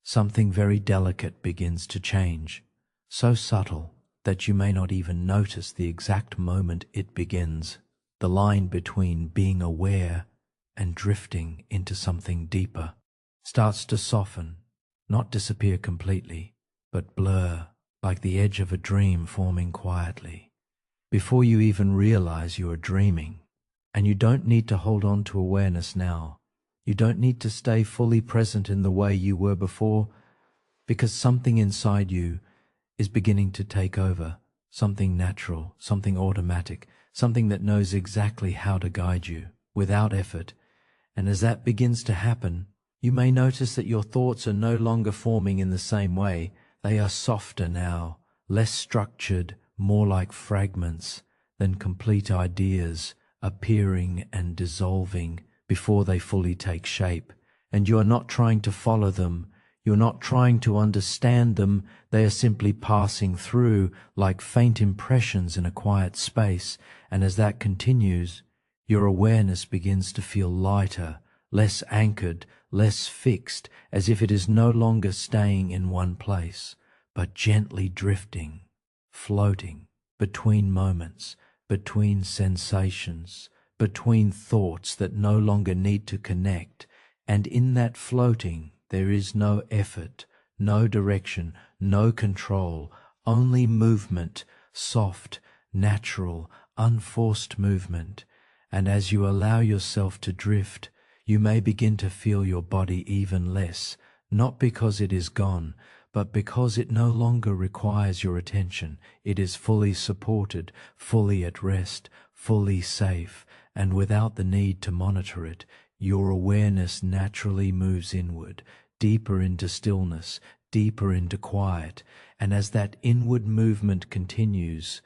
Something very delicate begins to change, so subtle that you may not even notice the exact moment it begins. The line between being aware and drifting into something deeper starts to soften, not disappear completely, but blur, like the edge of a dream forming quietly, before you even realize you are dreaming. And you don't need to hold on to awareness now. You don't need to stay fully present in the way you were before, because something inside you is beginning to take over, something natural, something automatic, something that knows exactly how to guide you, without effort. And as that begins to happen, you may notice that your thoughts are no longer forming in the same way. They are softer now, less structured, more like fragments than complete ideas, appearing and dissolving before they fully take shape. And you are not trying to follow them, You're not trying to understand them, they are simply passing through like faint impressions in a quiet space, and as that continues, your awareness begins to feel lighter, less anchored, less fixed, as if it is no longer staying in one place, but gently drifting, floating between moments, between sensations, between thoughts that no longer need to connect, and in that floating there is no effort, no direction, no control, only movement, soft, natural, unforced movement. And as you allow yourself to drift, you may begin to feel your body even less, not because it is gone, but because it no longer requires your attention. It is fully supported, fully at rest, fully safe, and without the need to monitor it, your awareness naturally moves inward, deeper into stillness, deeper into quiet, and as that inward movement continues,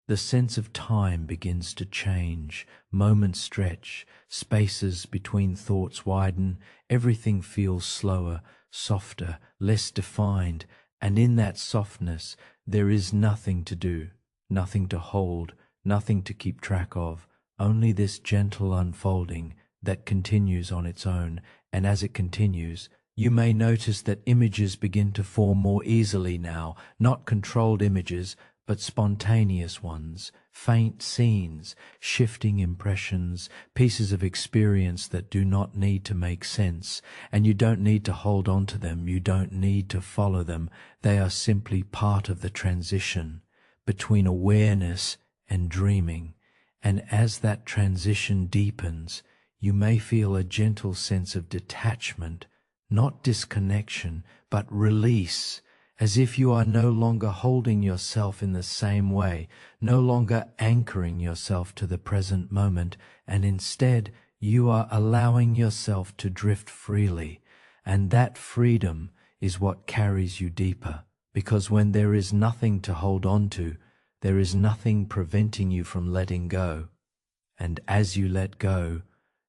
the sense of time begins to change, moments stretch, spaces between thoughts widen, everything feels slower, softer, less defined, and in that softness there is nothing to do, nothing to hold, nothing to keep track of, only this gentle unfolding that continues on its own, and as it continues, you may notice that images begin to form more easily now, not controlled images, but spontaneous ones, faint scenes, shifting impressions, pieces of experience that do not need to make sense, and you don't need to hold on to them, you don't need to follow them, they are simply part of the transition between awareness and dreaming, and as that transition deepens, you may feel a gentle sense of detachment, not disconnection, but release, as if you are no longer holding yourself in the same way, no longer anchoring yourself to the present moment, and instead you are allowing yourself to drift freely, and that freedom is what carries you deeper, because when there is nothing to hold on to, there is nothing preventing you from letting go, and as you let go,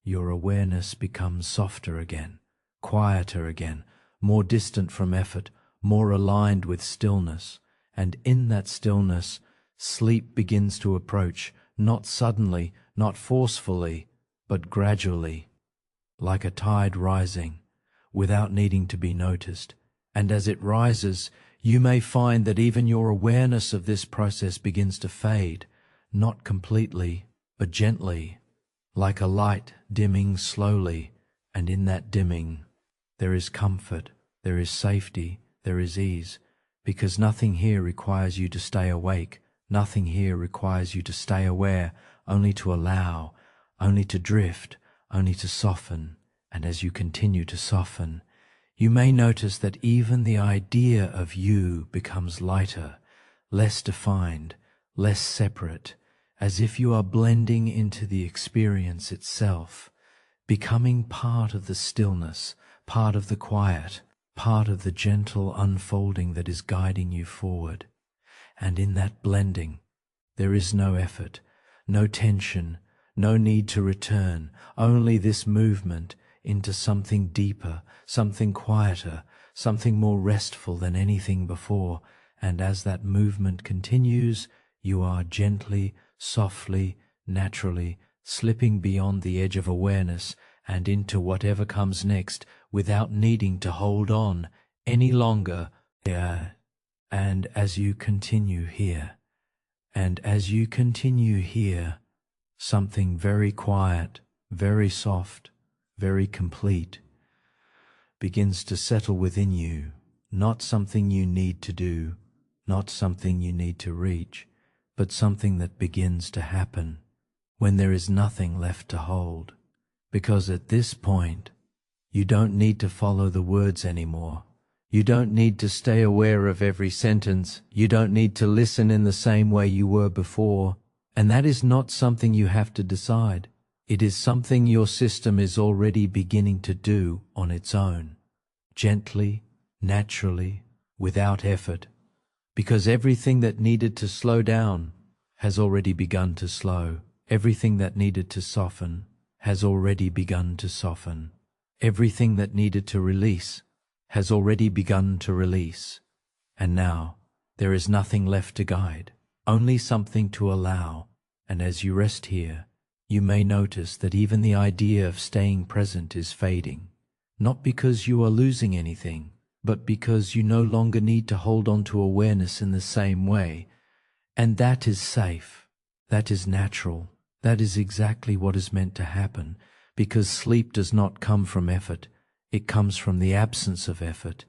your awareness becomes softer again, quieter again, more distant from effort, more aligned with stillness, and in that stillness, sleep begins to approach, not suddenly, not forcefully, but gradually, like a tide rising, without needing to be noticed. And as it rises, you may find that even your awareness of this process begins to fade, not completely, but gently, like a light dimming slowly, and in that dimming, there is comfort, there is safety, there is ease, because nothing here requires you to stay awake, nothing here requires you to stay aware, only to allow, only to drift, only to soften, and as you continue to soften, you may notice that even the idea of you becomes lighter, less defined, less separate, as if you are blending into the experience itself, becoming part of the stillness, part of the quiet, part of the gentle unfolding that is guiding you forward. And in that blending, there is no effort, no tension, no need to return, only this movement into something deeper, something quieter, something more restful than anything before. And as that movement continues, you are gently, softly, naturally slipping beyond the edge of awareness and into whatever comes next without needing to hold on any longer. And as you continue here, something very quiet, very soft, very complete begins to settle within you, not something you need to do, not something you need to reach, but something that begins to happen when there is nothing left to hold. Because at this point, you don't need to follow the words anymore. You don't need to stay aware of every sentence. You don't need to listen in the same way you were before. And that is not something you have to decide. It is something your system is already beginning to do on its own, gently, naturally, without effort. Because everything that needed to slow down has already begun to slow. Everything that needed to soften has already begun to soften. Everything that needed to release has already begun to release. And now there is nothing left to guide, only something to allow. And as you rest here, you may notice that even the idea of staying present is fading, not because you are losing anything, but because you no longer need to hold on to awareness in the same way. And that is safe, that is natural, that is exactly what is meant to happen, because sleep does not come from effort, it comes from the absence of effort.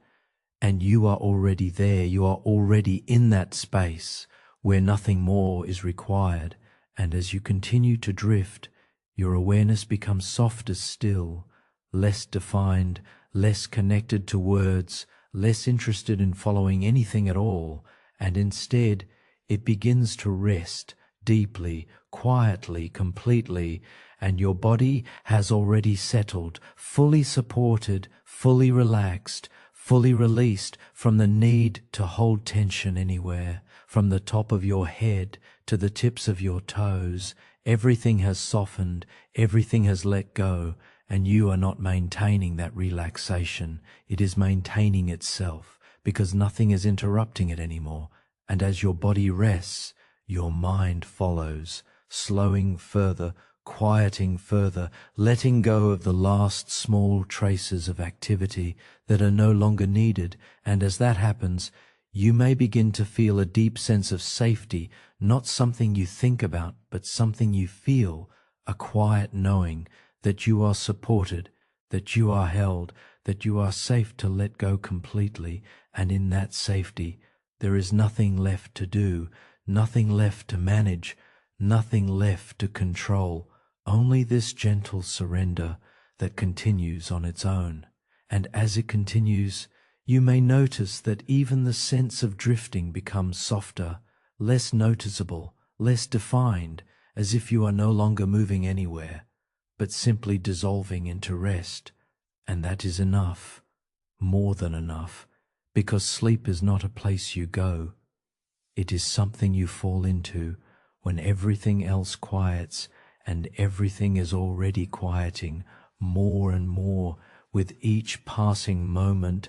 And you are already there, you are already in that space where nothing more is required. And as you continue to drift, your awareness becomes softer still, less defined, less connected to words, less interested in following anything at all, and instead it begins to rest deeply, quietly, completely, and your body has already settled, fully supported, fully relaxed, fully released from the need to hold tension anywhere. From the top of your head to the tips of your toes, everything has softened, everything has let go, and you are not maintaining that relaxation. It is maintaining itself, because nothing is interrupting it anymore. And as your body rests, your mind follows, slowing further, quieting further, letting go of the last small traces of activity that are no longer needed. And as that happens, you may begin to feel a deep sense of safety, not something you think about, but something you feel, a quiet knowing that you are supported, that you are held, that you are safe to let go completely. And in that safety, there is nothing left to do, nothing left to manage, nothing left to control, only this gentle surrender that continues on its own. And as it continues, you may notice that even the sense of drifting becomes softer, less noticeable, less defined, as if you are no longer moving anywhere, but simply dissolving into rest. And that is enough, more than enough, because sleep is not a place you go. It is something you fall into when everything else quiets, and everything is already quieting more and more with each passing moment.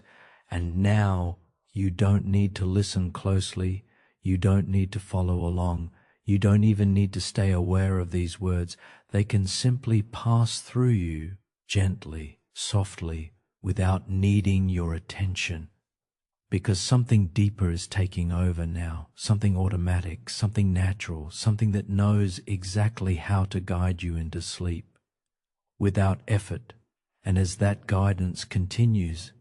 And now you don't need to listen closely, you don't need to follow along, you don't even need to stay aware of these words. They can simply pass through you, gently, softly, without needing your attention. Because something deeper is taking over now, something automatic, something natural, something that knows exactly how to guide you into sleep, without effort. And as that guidance continues,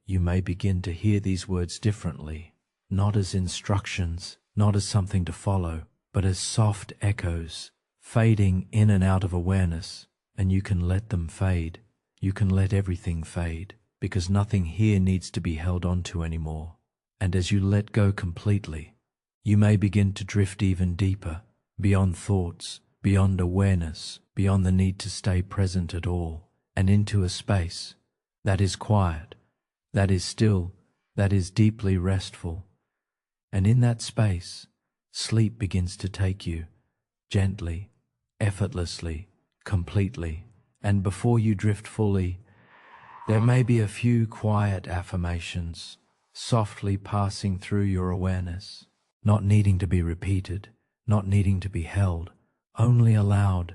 you may begin to hear these words differently, not as instructions, not as something to follow, but as soft echoes, fading in and out of awareness. And you can let them fade. You can let everything fade, because nothing here needs to be held on to anymore. And as you let go completely, you may begin to drift even deeper, beyond thoughts, beyond awareness, beyond the need to stay present at all, and into a space that is quiet, that is still, that is deeply restful. And in that space, sleep begins to take you, gently, effortlessly, completely. And before you drift fully, there may be a few quiet affirmations, softly passing through your awareness, not needing to be repeated, not needing to be held, only allowed.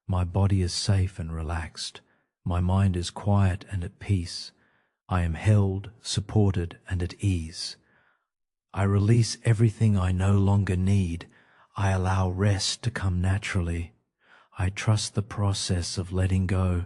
My body is safe and relaxed. My mind is quiet and at peace. I am held, supported, and at ease. I release everything I no longer need. I allow rest to come naturally. I trust the process of letting go.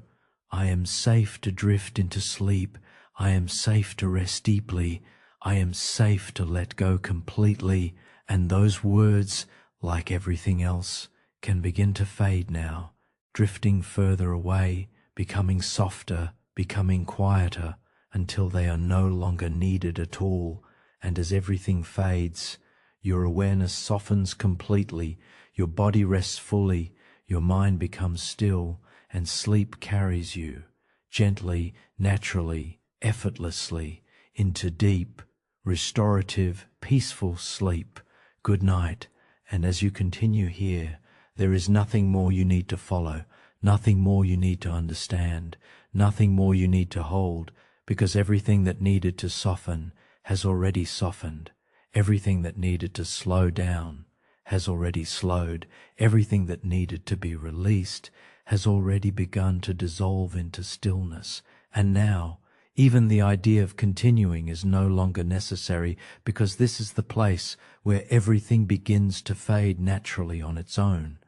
I am safe to drift into sleep. I am safe to rest deeply. I am safe to let go completely. And those words, like everything else, can begin to fade now, drifting further away, becoming softer, becoming quieter, until they are no longer needed at all. And as everything fades, your awareness softens completely, your body rests fully, your mind becomes still, and sleep carries you, gently, naturally, effortlessly, into deep, restorative, peaceful sleep. Good night. And as you continue here, there is nothing more you need to follow, nothing more you need to understand, nothing more you need to hold, because everything that needed to soften has already softened. Everything that needed to slow down has already slowed. Everything that needed to be released has already begun to dissolve into stillness. And now, even the idea of continuing is no longer necessary, because this is the place where everything begins to fade naturally on its own,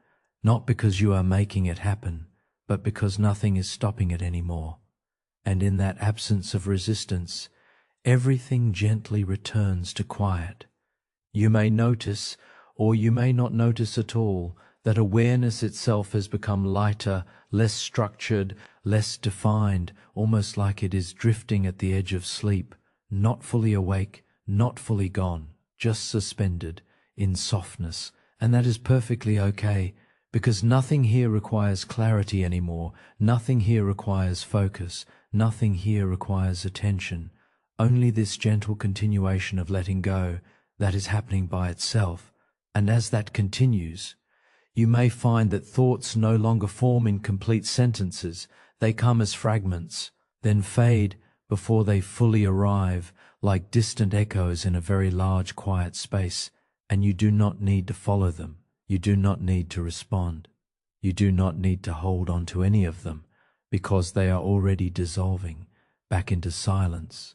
not because you are making it happen, but because nothing is stopping it anymore. And in that absence of resistance, everything gently returns to quiet. You may notice, or you may not notice at all, that awareness itself has become lighter, less structured, less defined, almost like it is drifting at the edge of sleep, not fully awake, not fully gone, just suspended in softness. And that is perfectly okay, because nothing here requires clarity anymore. Nothing here requires focus. Nothing here requires attention. Only this gentle continuation of letting go that is happening by itself. And as that continues, you may find that thoughts no longer form in complete sentences. They come as fragments, then fade before they fully arrive, like distant echoes in a very large quiet space. And you do not need to follow them. You do not need to respond. You do not need to hold on to any of them, because they are already dissolving back into silence,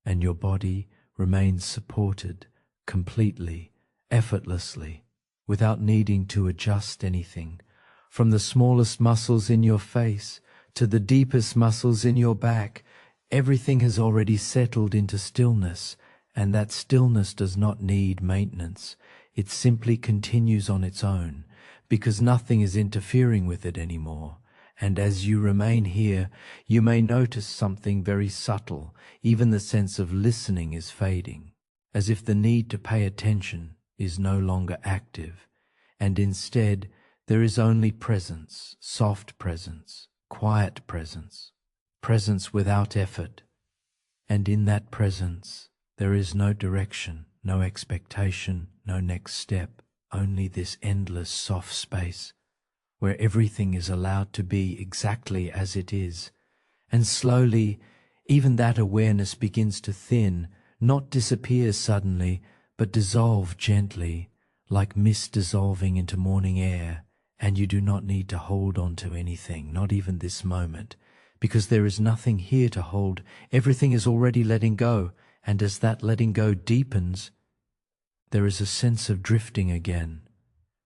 and your body remains supported completely, effortlessly, without needing to adjust anything, from the smallest muscles in your face to the deepest muscles in your back. Everything has already settled into stillness, and that stillness does not need maintenance. It simply continues on its own, because nothing is interfering with it anymore. And as you remain here, you may notice something very subtle. Even the sense of listening is fading, as if the need to pay attention is no longer active, and instead there is only presence, soft presence, quiet presence, presence without effort. And in that presence there is no direction, no expectation, no next step, only this endless soft space, where everything is allowed to be exactly as it is. And slowly, even that awareness begins to thin, not disappear suddenly, but dissolve gently, like mist dissolving into morning air. And you do not need to hold on to anything, not even this moment, because there is nothing here to hold. Everything is already letting go, and as that letting go deepens, there is a sense of drifting again,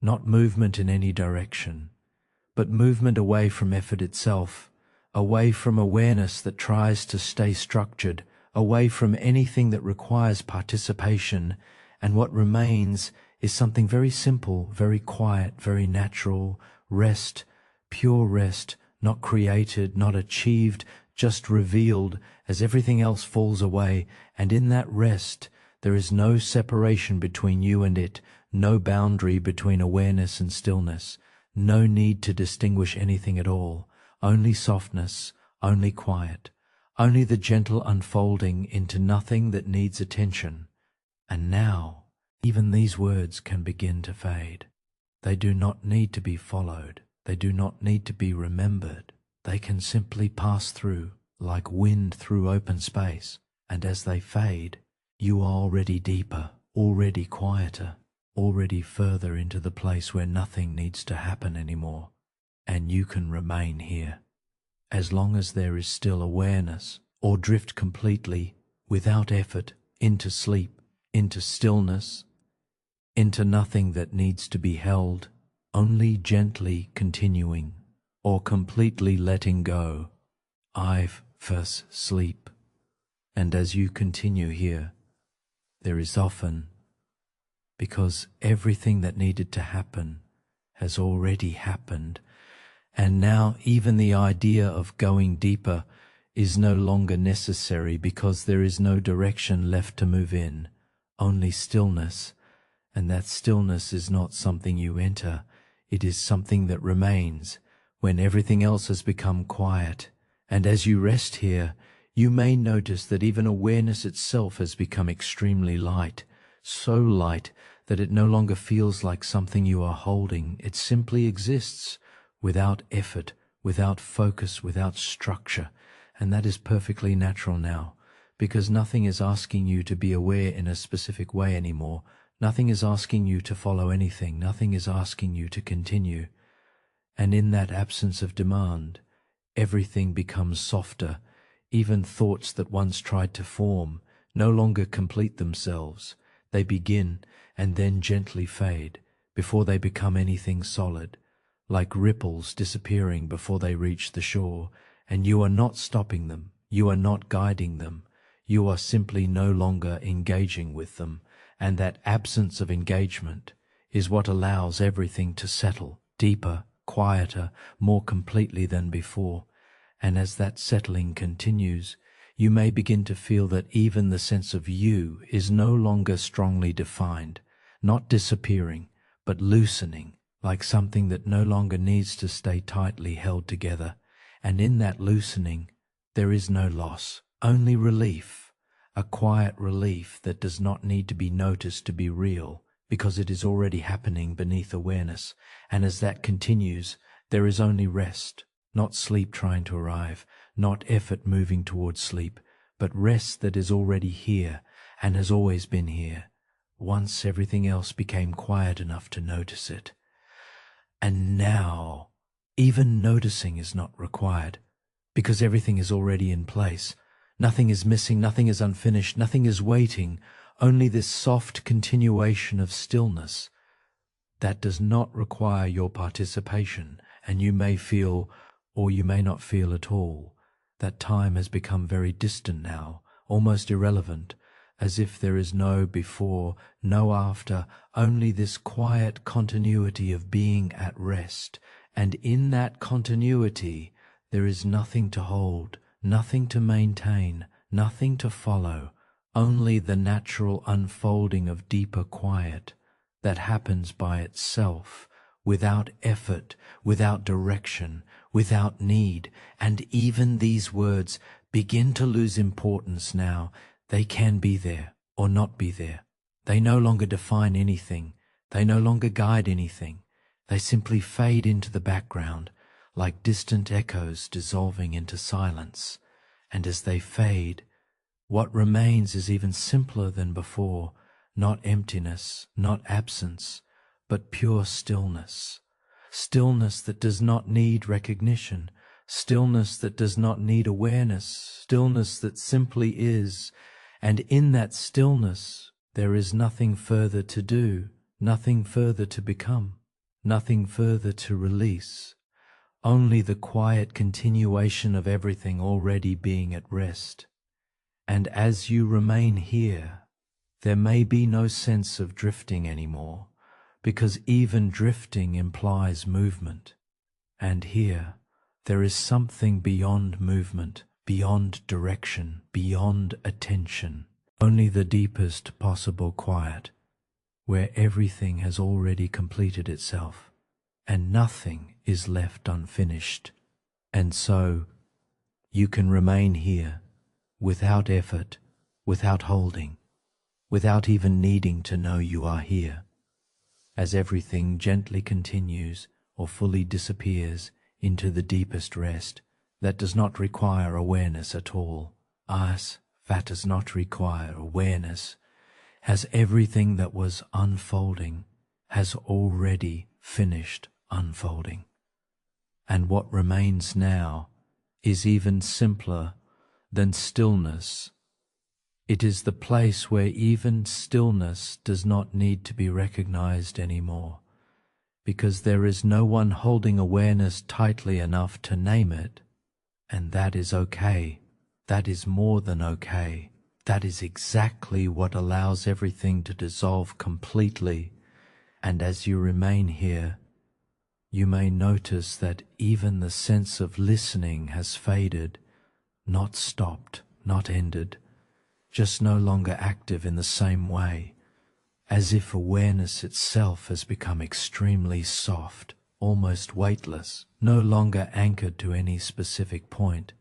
not movement in any direction, but movement away from effort itself, away from awareness that tries to stay structured, away from anything that requires participation. And what remains is something very simple, very quiet, very natural, rest, pure rest, not created, not achieved, just revealed as everything else falls away. And in that rest, there is no separation between you and it, no boundary between awareness and stillness, no need to distinguish anything at all, only softness, only quiet, only the gentle unfolding into nothing that needs attention. And now, even these words can begin to fade. They do not need to be followed. They do not need to be remembered. They can simply pass through, like wind through open space. And as they fade, you are already deeper, already quieter, already further into the place where nothing needs to happen anymore. And you can remain here, as long as there is still awareness, or drift completely, without effort, into sleep, into stillness, into nothing that needs to be held, only gently continuing, or completely letting go. I've first sleep. And as you continue here, there is often, because everything that needed to happen has already happened, and now even the idea of going deeper is no longer necessary, because there is no direction left to move in, only stillness. And that stillness is not something you enter, it is something that remains when everything else has become quiet. And as you rest here, you may notice that even awareness itself has become extremely light, so light that it no longer feels like something you are holding. It simply exists, without effort, without focus, without structure. And that is perfectly natural now, because nothing is asking you to be aware in a specific way anymore. Nothing is asking you to follow anything. Nothing is asking you to continue. And in that absence of demand, everything becomes softer. Even thoughts that once tried to form no longer complete themselves. They begin and then gently fade before they become anything solid, like ripples disappearing before they reach the shore. And you are not stopping them. You are not guiding them. You are simply no longer engaging with them. And that absence of engagement is what allows everything to settle deeper, quieter, more completely than before. And as that settling continues, you may begin to feel that even the sense of you is no longer strongly defined, not disappearing, but loosening, like something that no longer needs to stay tightly held together. And in that loosening, there is no loss, only relief, a quiet relief that does not need to be noticed to be real, because it is already happening beneath awareness. And as that continues, there is only rest, not sleep trying to arrive, not effort moving towards sleep, but rest that is already here and has always been here, once everything else became quiet enough to notice it. And now, even noticing is not required, because everything is already in place. Nothing is missing, nothing is unfinished, nothing is waiting, only this soft continuation of stillness that does not require your participation. And you may feel, or you may not feel at all, that time has become very distant now, almost irrelevant, as if there is no before, no after, only this quiet continuity of being at rest. And in that continuity, there is nothing to hold, nothing to maintain, nothing to follow, only the natural unfolding of deeper quiet that happens by itself, without effort, without direction, without need. And even these words begin to lose importance now. They can be there or not be there. They no longer define anything. They no longer guide anything. They simply fade into the background, like distant echoes dissolving into silence. And as they fade, what remains is even simpler than before, not emptiness, not absence, but pure stillness. Stillness that does not need recognition, stillness that does not need awareness, stillness that simply is. And in that stillness, there is nothing further to do, nothing further to become, nothing further to release, only the quiet continuation of everything already being at rest. And as you remain here, there may be no sense of drifting anymore, because even drifting implies movement. And here, there is something beyond movement, beyond direction, beyond attention, only the deepest possible quiet, where everything has already completed itself, and nothing is left unfinished. And so, you can remain here, without effort, without holding, without even needing to know you are here, as everything gently continues or fully disappears into the deepest rest that does not require awareness at all. Us, that does not require awareness, has everything that was unfolding, has already finished unfolding. And what remains now is even simpler than stillness. It is the place where even stillness does not need to be recognized anymore, because there is no one holding awareness tightly enough to name it. And that is okay. That is more than okay. That is exactly what allows everything to dissolve completely. And as you remain here, you may notice that even the sense of listening has faded, not stopped, not ended, just no longer active in the same way, as if awareness itself has become extremely soft, almost weightless, no longer anchored to any specific point.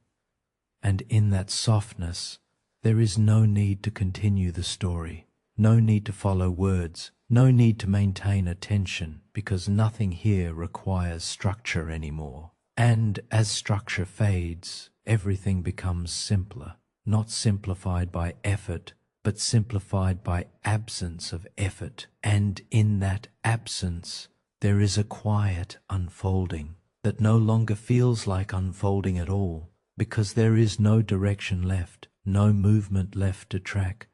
And in that softness, there is no need to continue the story, no need to follow words, no need to maintain attention, because nothing here requires structure anymore. And as structure fades, everything becomes simpler, not simplified by effort, but simplified by absence of effort. And in that absence, there is a quiet unfolding that no longer feels like unfolding at all, because there is no direction left, no movement left to track,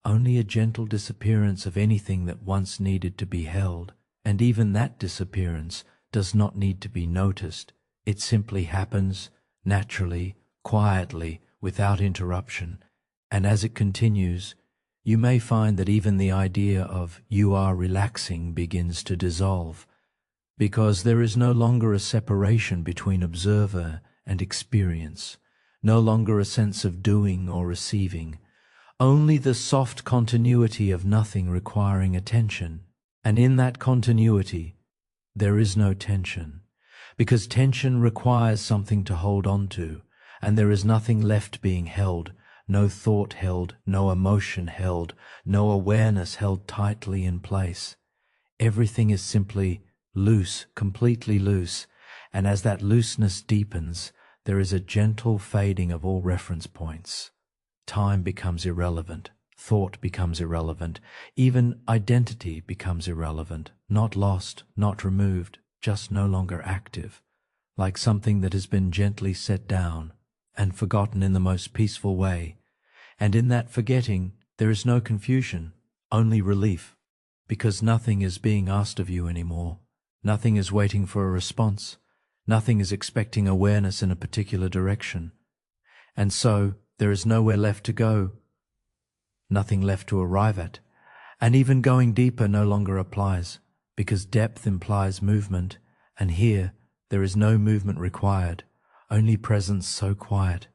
only a gentle disappearance of anything that once needed to be held. And even that disappearance does not need to be noticed. It simply happens naturally, quietly, without interruption. And as it continues, you may find that even the idea of "you are relaxing" begins to dissolve, because there is no longer a separation between observer and experience, no longer a sense of doing or receiving, only the soft continuity of nothing requiring attention. And in that continuity, there is no tension, because tension requires something to hold on to, and there is nothing left being held, no thought held, no emotion held, no awareness held tightly in place. Everything is simply loose, completely loose, and as that looseness deepens, there is a gentle fading of all reference points. Time becomes irrelevant, thought becomes irrelevant, even identity becomes irrelevant, not lost, not removed, just no longer active, like something that has been gently set down and forgotten in the most peaceful way. And in that forgetting, there is no confusion, only relief, because nothing is being asked of you anymore. Nothing is waiting for a response. Nothing is expecting awareness in a particular direction. And so there is nowhere left to go, nothing left to arrive at, and even going deeper no longer applies, because depth implies movement, and here there is no movement required, only presence so quiet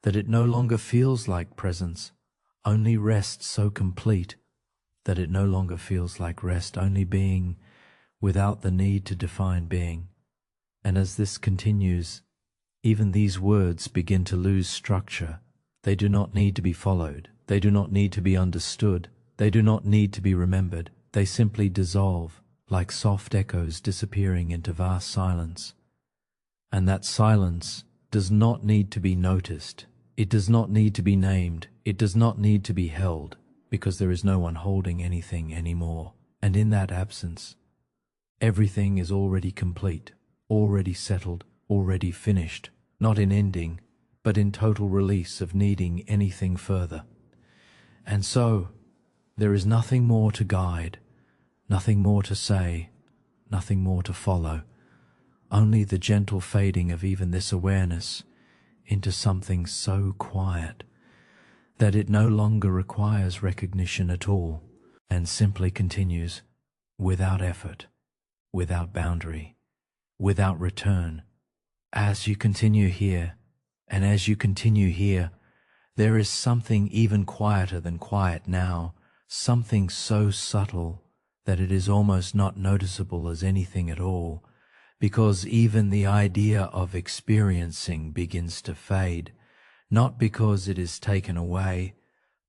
that it no longer feels like presence, only rest so complete that it no longer feels like rest, only being without the need to define being. And as this continues, even these words begin to lose structure. They do not need to be followed. They do not need to be understood. They do not need to be remembered. They simply dissolve, like soft echoes disappearing into vast silence. And that silence does not need to be noticed. It does not need to be named. It does not need to be held, because there is no one holding anything anymore. And in that absence, everything is already complete, already settled, already finished, not in ending, but in total release of needing anything further. And so, there is nothing more to guide, nothing more to say, nothing more to follow, only the gentle fading of even this awareness into something so quiet that it no longer requires recognition at all, and simply continues without effort, without boundary, without return. As you continue here, and as you continue here, there is something even quieter than quiet now, something so subtle that it is almost not noticeable as anything at all, because even the idea of experiencing begins to fade, not because it is taken away,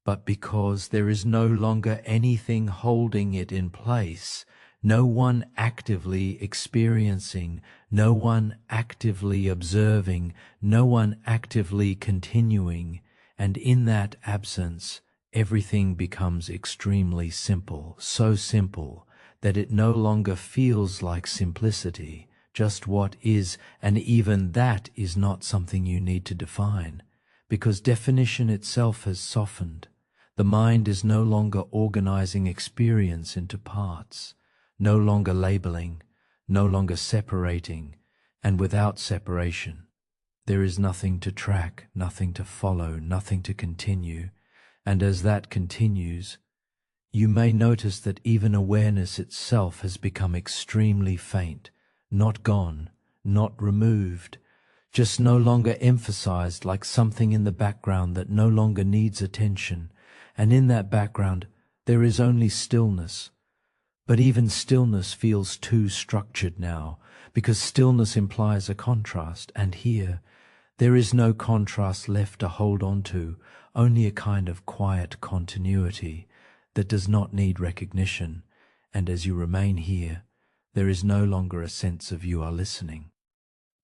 but because there is no longer anything holding it in place, no one actively experiencing, no one actively observing, no one actively continuing, and in that absence, everything becomes extremely simple, so simple that it no longer feels like simplicity, just what is, and even that is not something you need to define, because definition itself has softened. The mind is no longer organizing experience into parts, no longer labeling, no longer separating, and without separation, there is nothing to track, nothing to follow, nothing to continue, and as that continues, you may notice that even awareness itself has become extremely faint, not gone, not removed, just no longer emphasized, like something in the background that no longer needs attention, and in that background there is only stillness. But even stillness feels too structured now, because stillness implies a contrast, and here there is no contrast left to hold on to, only a kind of quiet continuity that does not need recognition, and as you remain here, there is no longer a sense of you are listening.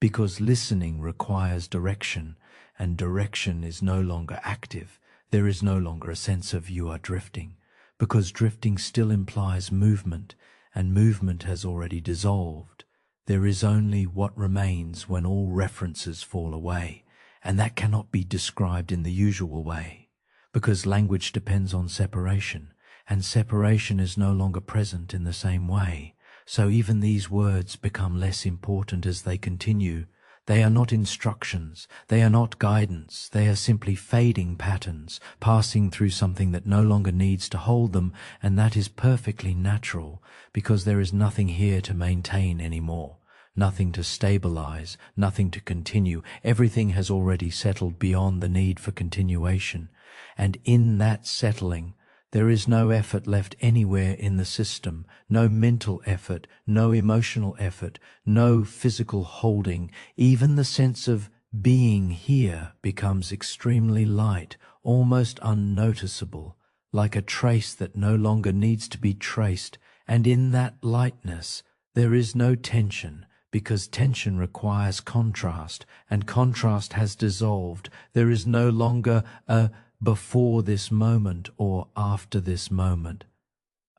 because listening requires direction, and direction is no longer active. There is no longer a sense of you are drifting, because drifting still implies movement, and movement has already dissolved. There is only what remains when all references fall away, and that cannot be described in the usual way, because language depends on separation, and separation is no longer present in the same way. So even these words become less important as they continue. They are not instructions, they are not guidance, they are simply fading patterns, passing through something that no longer needs to hold them, and that is perfectly natural, because there is nothing here to maintain anymore, nothing to stabilize, nothing to continue. Everything has already settled beyond the need for continuation, and in that settling, there is no effort left anywhere in the system, no mental effort, no emotional effort, no physical holding. Even the sense of being here becomes extremely light, almost unnoticeable, like a trace that no longer needs to be traced. And in that lightness, there is no tension, because tension requires contrast, and contrast has dissolved. There is no longer a before this moment or after this moment.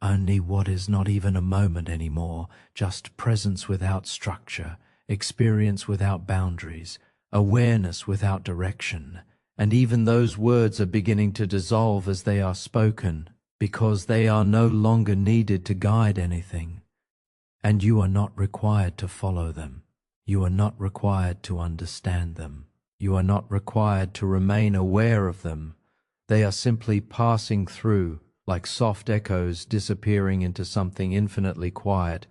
Only what is not even a moment anymore, just presence without structure, experience without boundaries, awareness without direction. And even those words are beginning to dissolve as they are spoken, because they are no longer needed to guide anything. And you are not required to follow them. You are not required to understand them. You are not required to remain aware of them. They are simply passing through, like soft echoes disappearing into something infinitely quiet.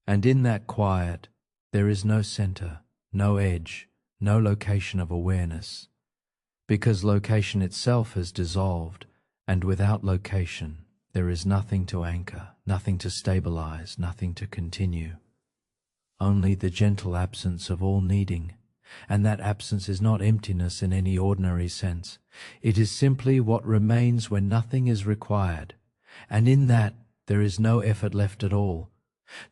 And in that quiet, there is no center, no edge, no location of awareness, because location itself has dissolved, and without location, there is nothing to anchor, nothing to stabilize, nothing to continue. Only the gentle absence of all needing. And that absence is not emptiness in any ordinary sense. It is simply what remains when nothing is required. And in that, there is no effort left at all,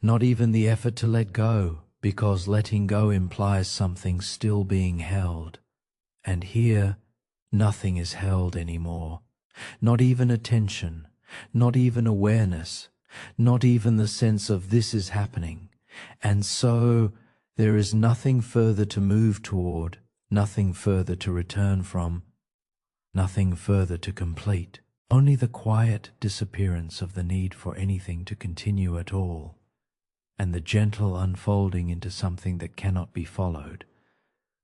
not even the effort to let go, because letting go implies something still being held. And here, nothing is held anymore, not even attention, not even awareness, not even the sense of this is happening. And so, there is nothing further to move toward, nothing further to return from, nothing further to complete. Only the quiet disappearance of the need for anything to continue at all, and the gentle unfolding into something that cannot be followed,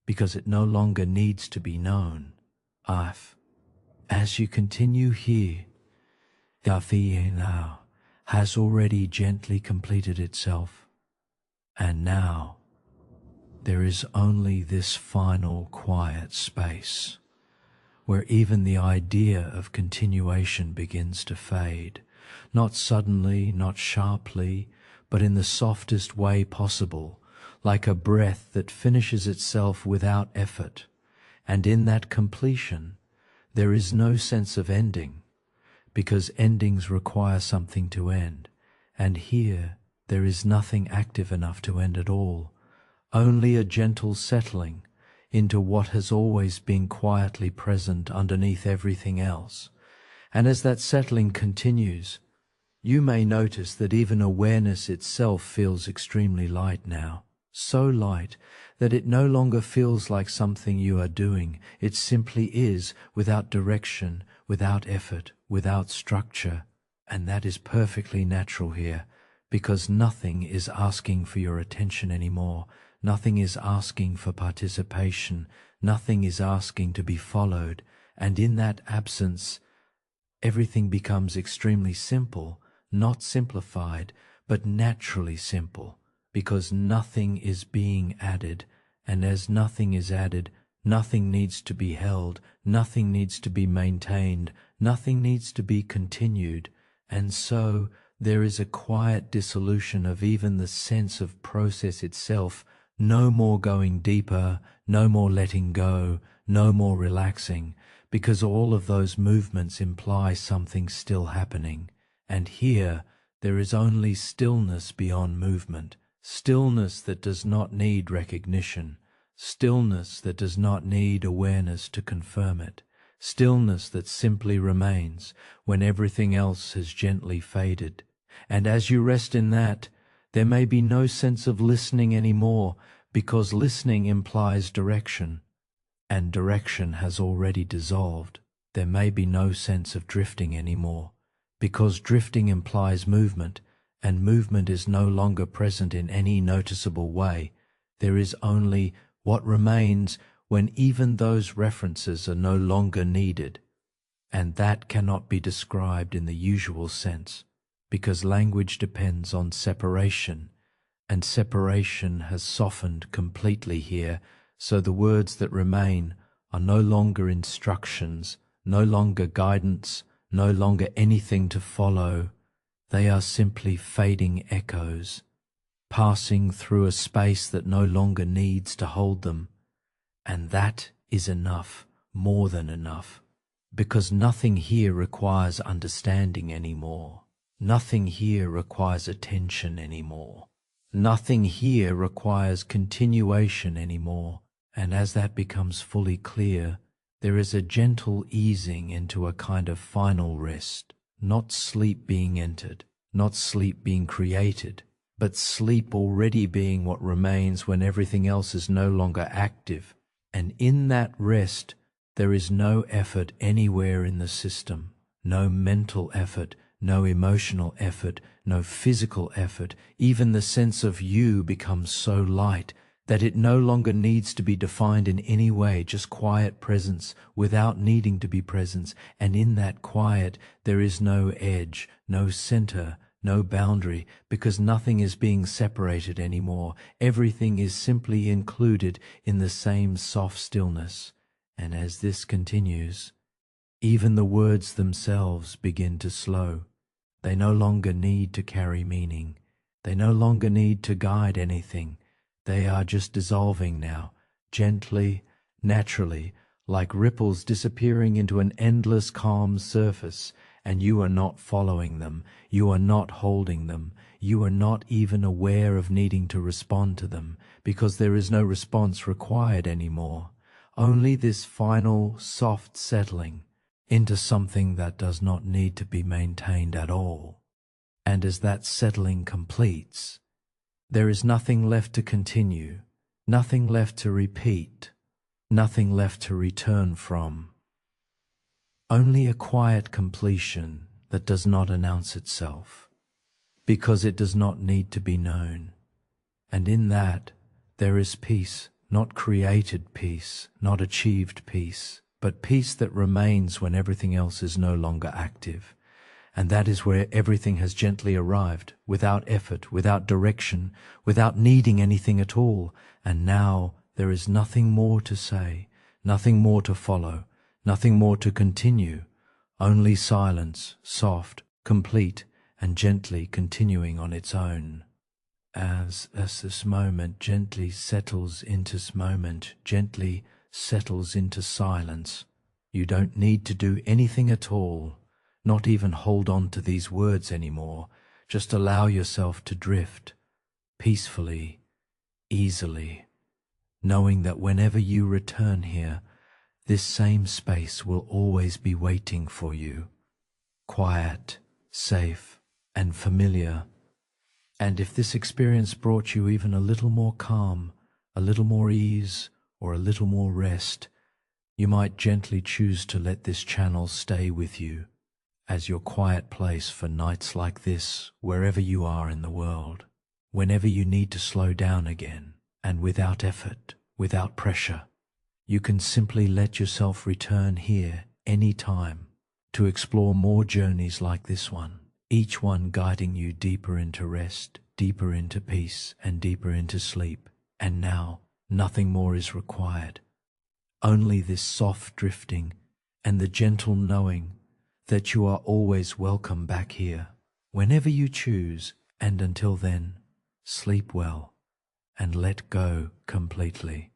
because it no longer needs to be known. As you continue here, the now has already gently completed itself, and now there is only this final quiet space, where even the idea of continuation begins to fade, not suddenly, not sharply, but in the softest way possible, like a breath that finishes itself without effort. And in that completion, there is no sense of ending, because endings require something to end, and here there is nothing active enough to end at all. Only a gentle settling into what has always been quietly present underneath everything else. And as that settling continues, you may notice that even awareness itself feels extremely light now, so light that it no longer feels like something you are doing. It simply is, without direction, without effort, without structure. And that is perfectly natural here, because nothing is asking for your attention anymore. Nothing is asking for participation. Nothing is asking to be followed. And in that absence, everything becomes extremely simple, not simplified, but naturally simple, because nothing is being added. And as nothing is added, nothing needs to be held, nothing needs to be maintained, nothing needs to be continued. And so there is a quiet dissolution of even the sense of process itself. No more going deeper, no more letting go, no more relaxing, because all of those movements imply something still happening. And here there is only stillness beyond movement, stillness that does not need recognition, stillness that does not need awareness to confirm it, stillness that simply remains when everything else has gently faded. And as you rest in that, there may be no sense of listening anymore, because listening implies direction, and direction has already dissolved. There may be no sense of drifting anymore, because drifting implies movement, and movement is no longer present in any noticeable way. There is only what remains when even those references are no longer needed, and that cannot be described in the usual sense, because language depends on separation, and separation has softened completely here, so the words that remain are no longer instructions, no longer guidance, no longer anything to follow. They are simply fading echoes, passing through a space that no longer needs to hold them. And that is enough, more than enough, because nothing here requires understanding anymore. Nothing here requires attention anymore. Nothing here requires continuation anymore. And as that becomes fully clear, there is a gentle easing into a kind of final rest, not sleep being entered, not sleep being created, but sleep already being what remains when everything else is no longer active. And in that rest, there is no effort anywhere in the system, no mental effort, no emotional effort, no physical effort. Even the sense of you becomes so light that it no longer needs to be defined in any way, just quiet presence without needing to be presence. And in that quiet, there is no edge, no center, no boundary, because nothing is being separated anymore. Everything is simply included in the same soft stillness. And as this continues, even the words themselves begin to slow. They no longer need to carry meaning. They no longer need to guide anything. They are just dissolving now, gently, naturally, like ripples disappearing into an endless calm surface, and you are not following them, you are not holding them, you are not even aware of needing to respond to them, because there is no response required anymore. Only this final, soft settling into something that does not need to be maintained at all. And as that settling completes, there is nothing left to continue, nothing left to repeat, nothing left to return from. Only a quiet completion that does not announce itself, because it does not need to be known. And in that, there is peace, not created peace, not achieved peace, but peace that remains when everything else is no longer active. And that is where everything has gently arrived, without effort, without direction, without needing anything at all. And now there is nothing more to say, nothing more to follow, nothing more to continue, only silence, soft, complete, and gently continuing on its own. As this moment gently settles into silence, you don't need to do anything at all. Not even hold on to these words anymore. Just allow yourself to drift, peacefully, easily, knowing that whenever you return here, this same space will always be waiting for you, quiet, safe, and familiar. And if this experience brought you even a little more calm, a little more ease, or a little more rest, you might gently choose to let this channel stay with you as your quiet place for nights like this, wherever you are in the world, whenever you need to slow down again, and without effort, without pressure, you can simply let yourself return here any time to explore more journeys like this one, each one guiding you deeper into rest, deeper into peace, and deeper into sleep. And now, nothing more is required. Only this soft drifting and the gentle knowing that you are always welcome back here, whenever you choose. And until then, sleep well and let go completely.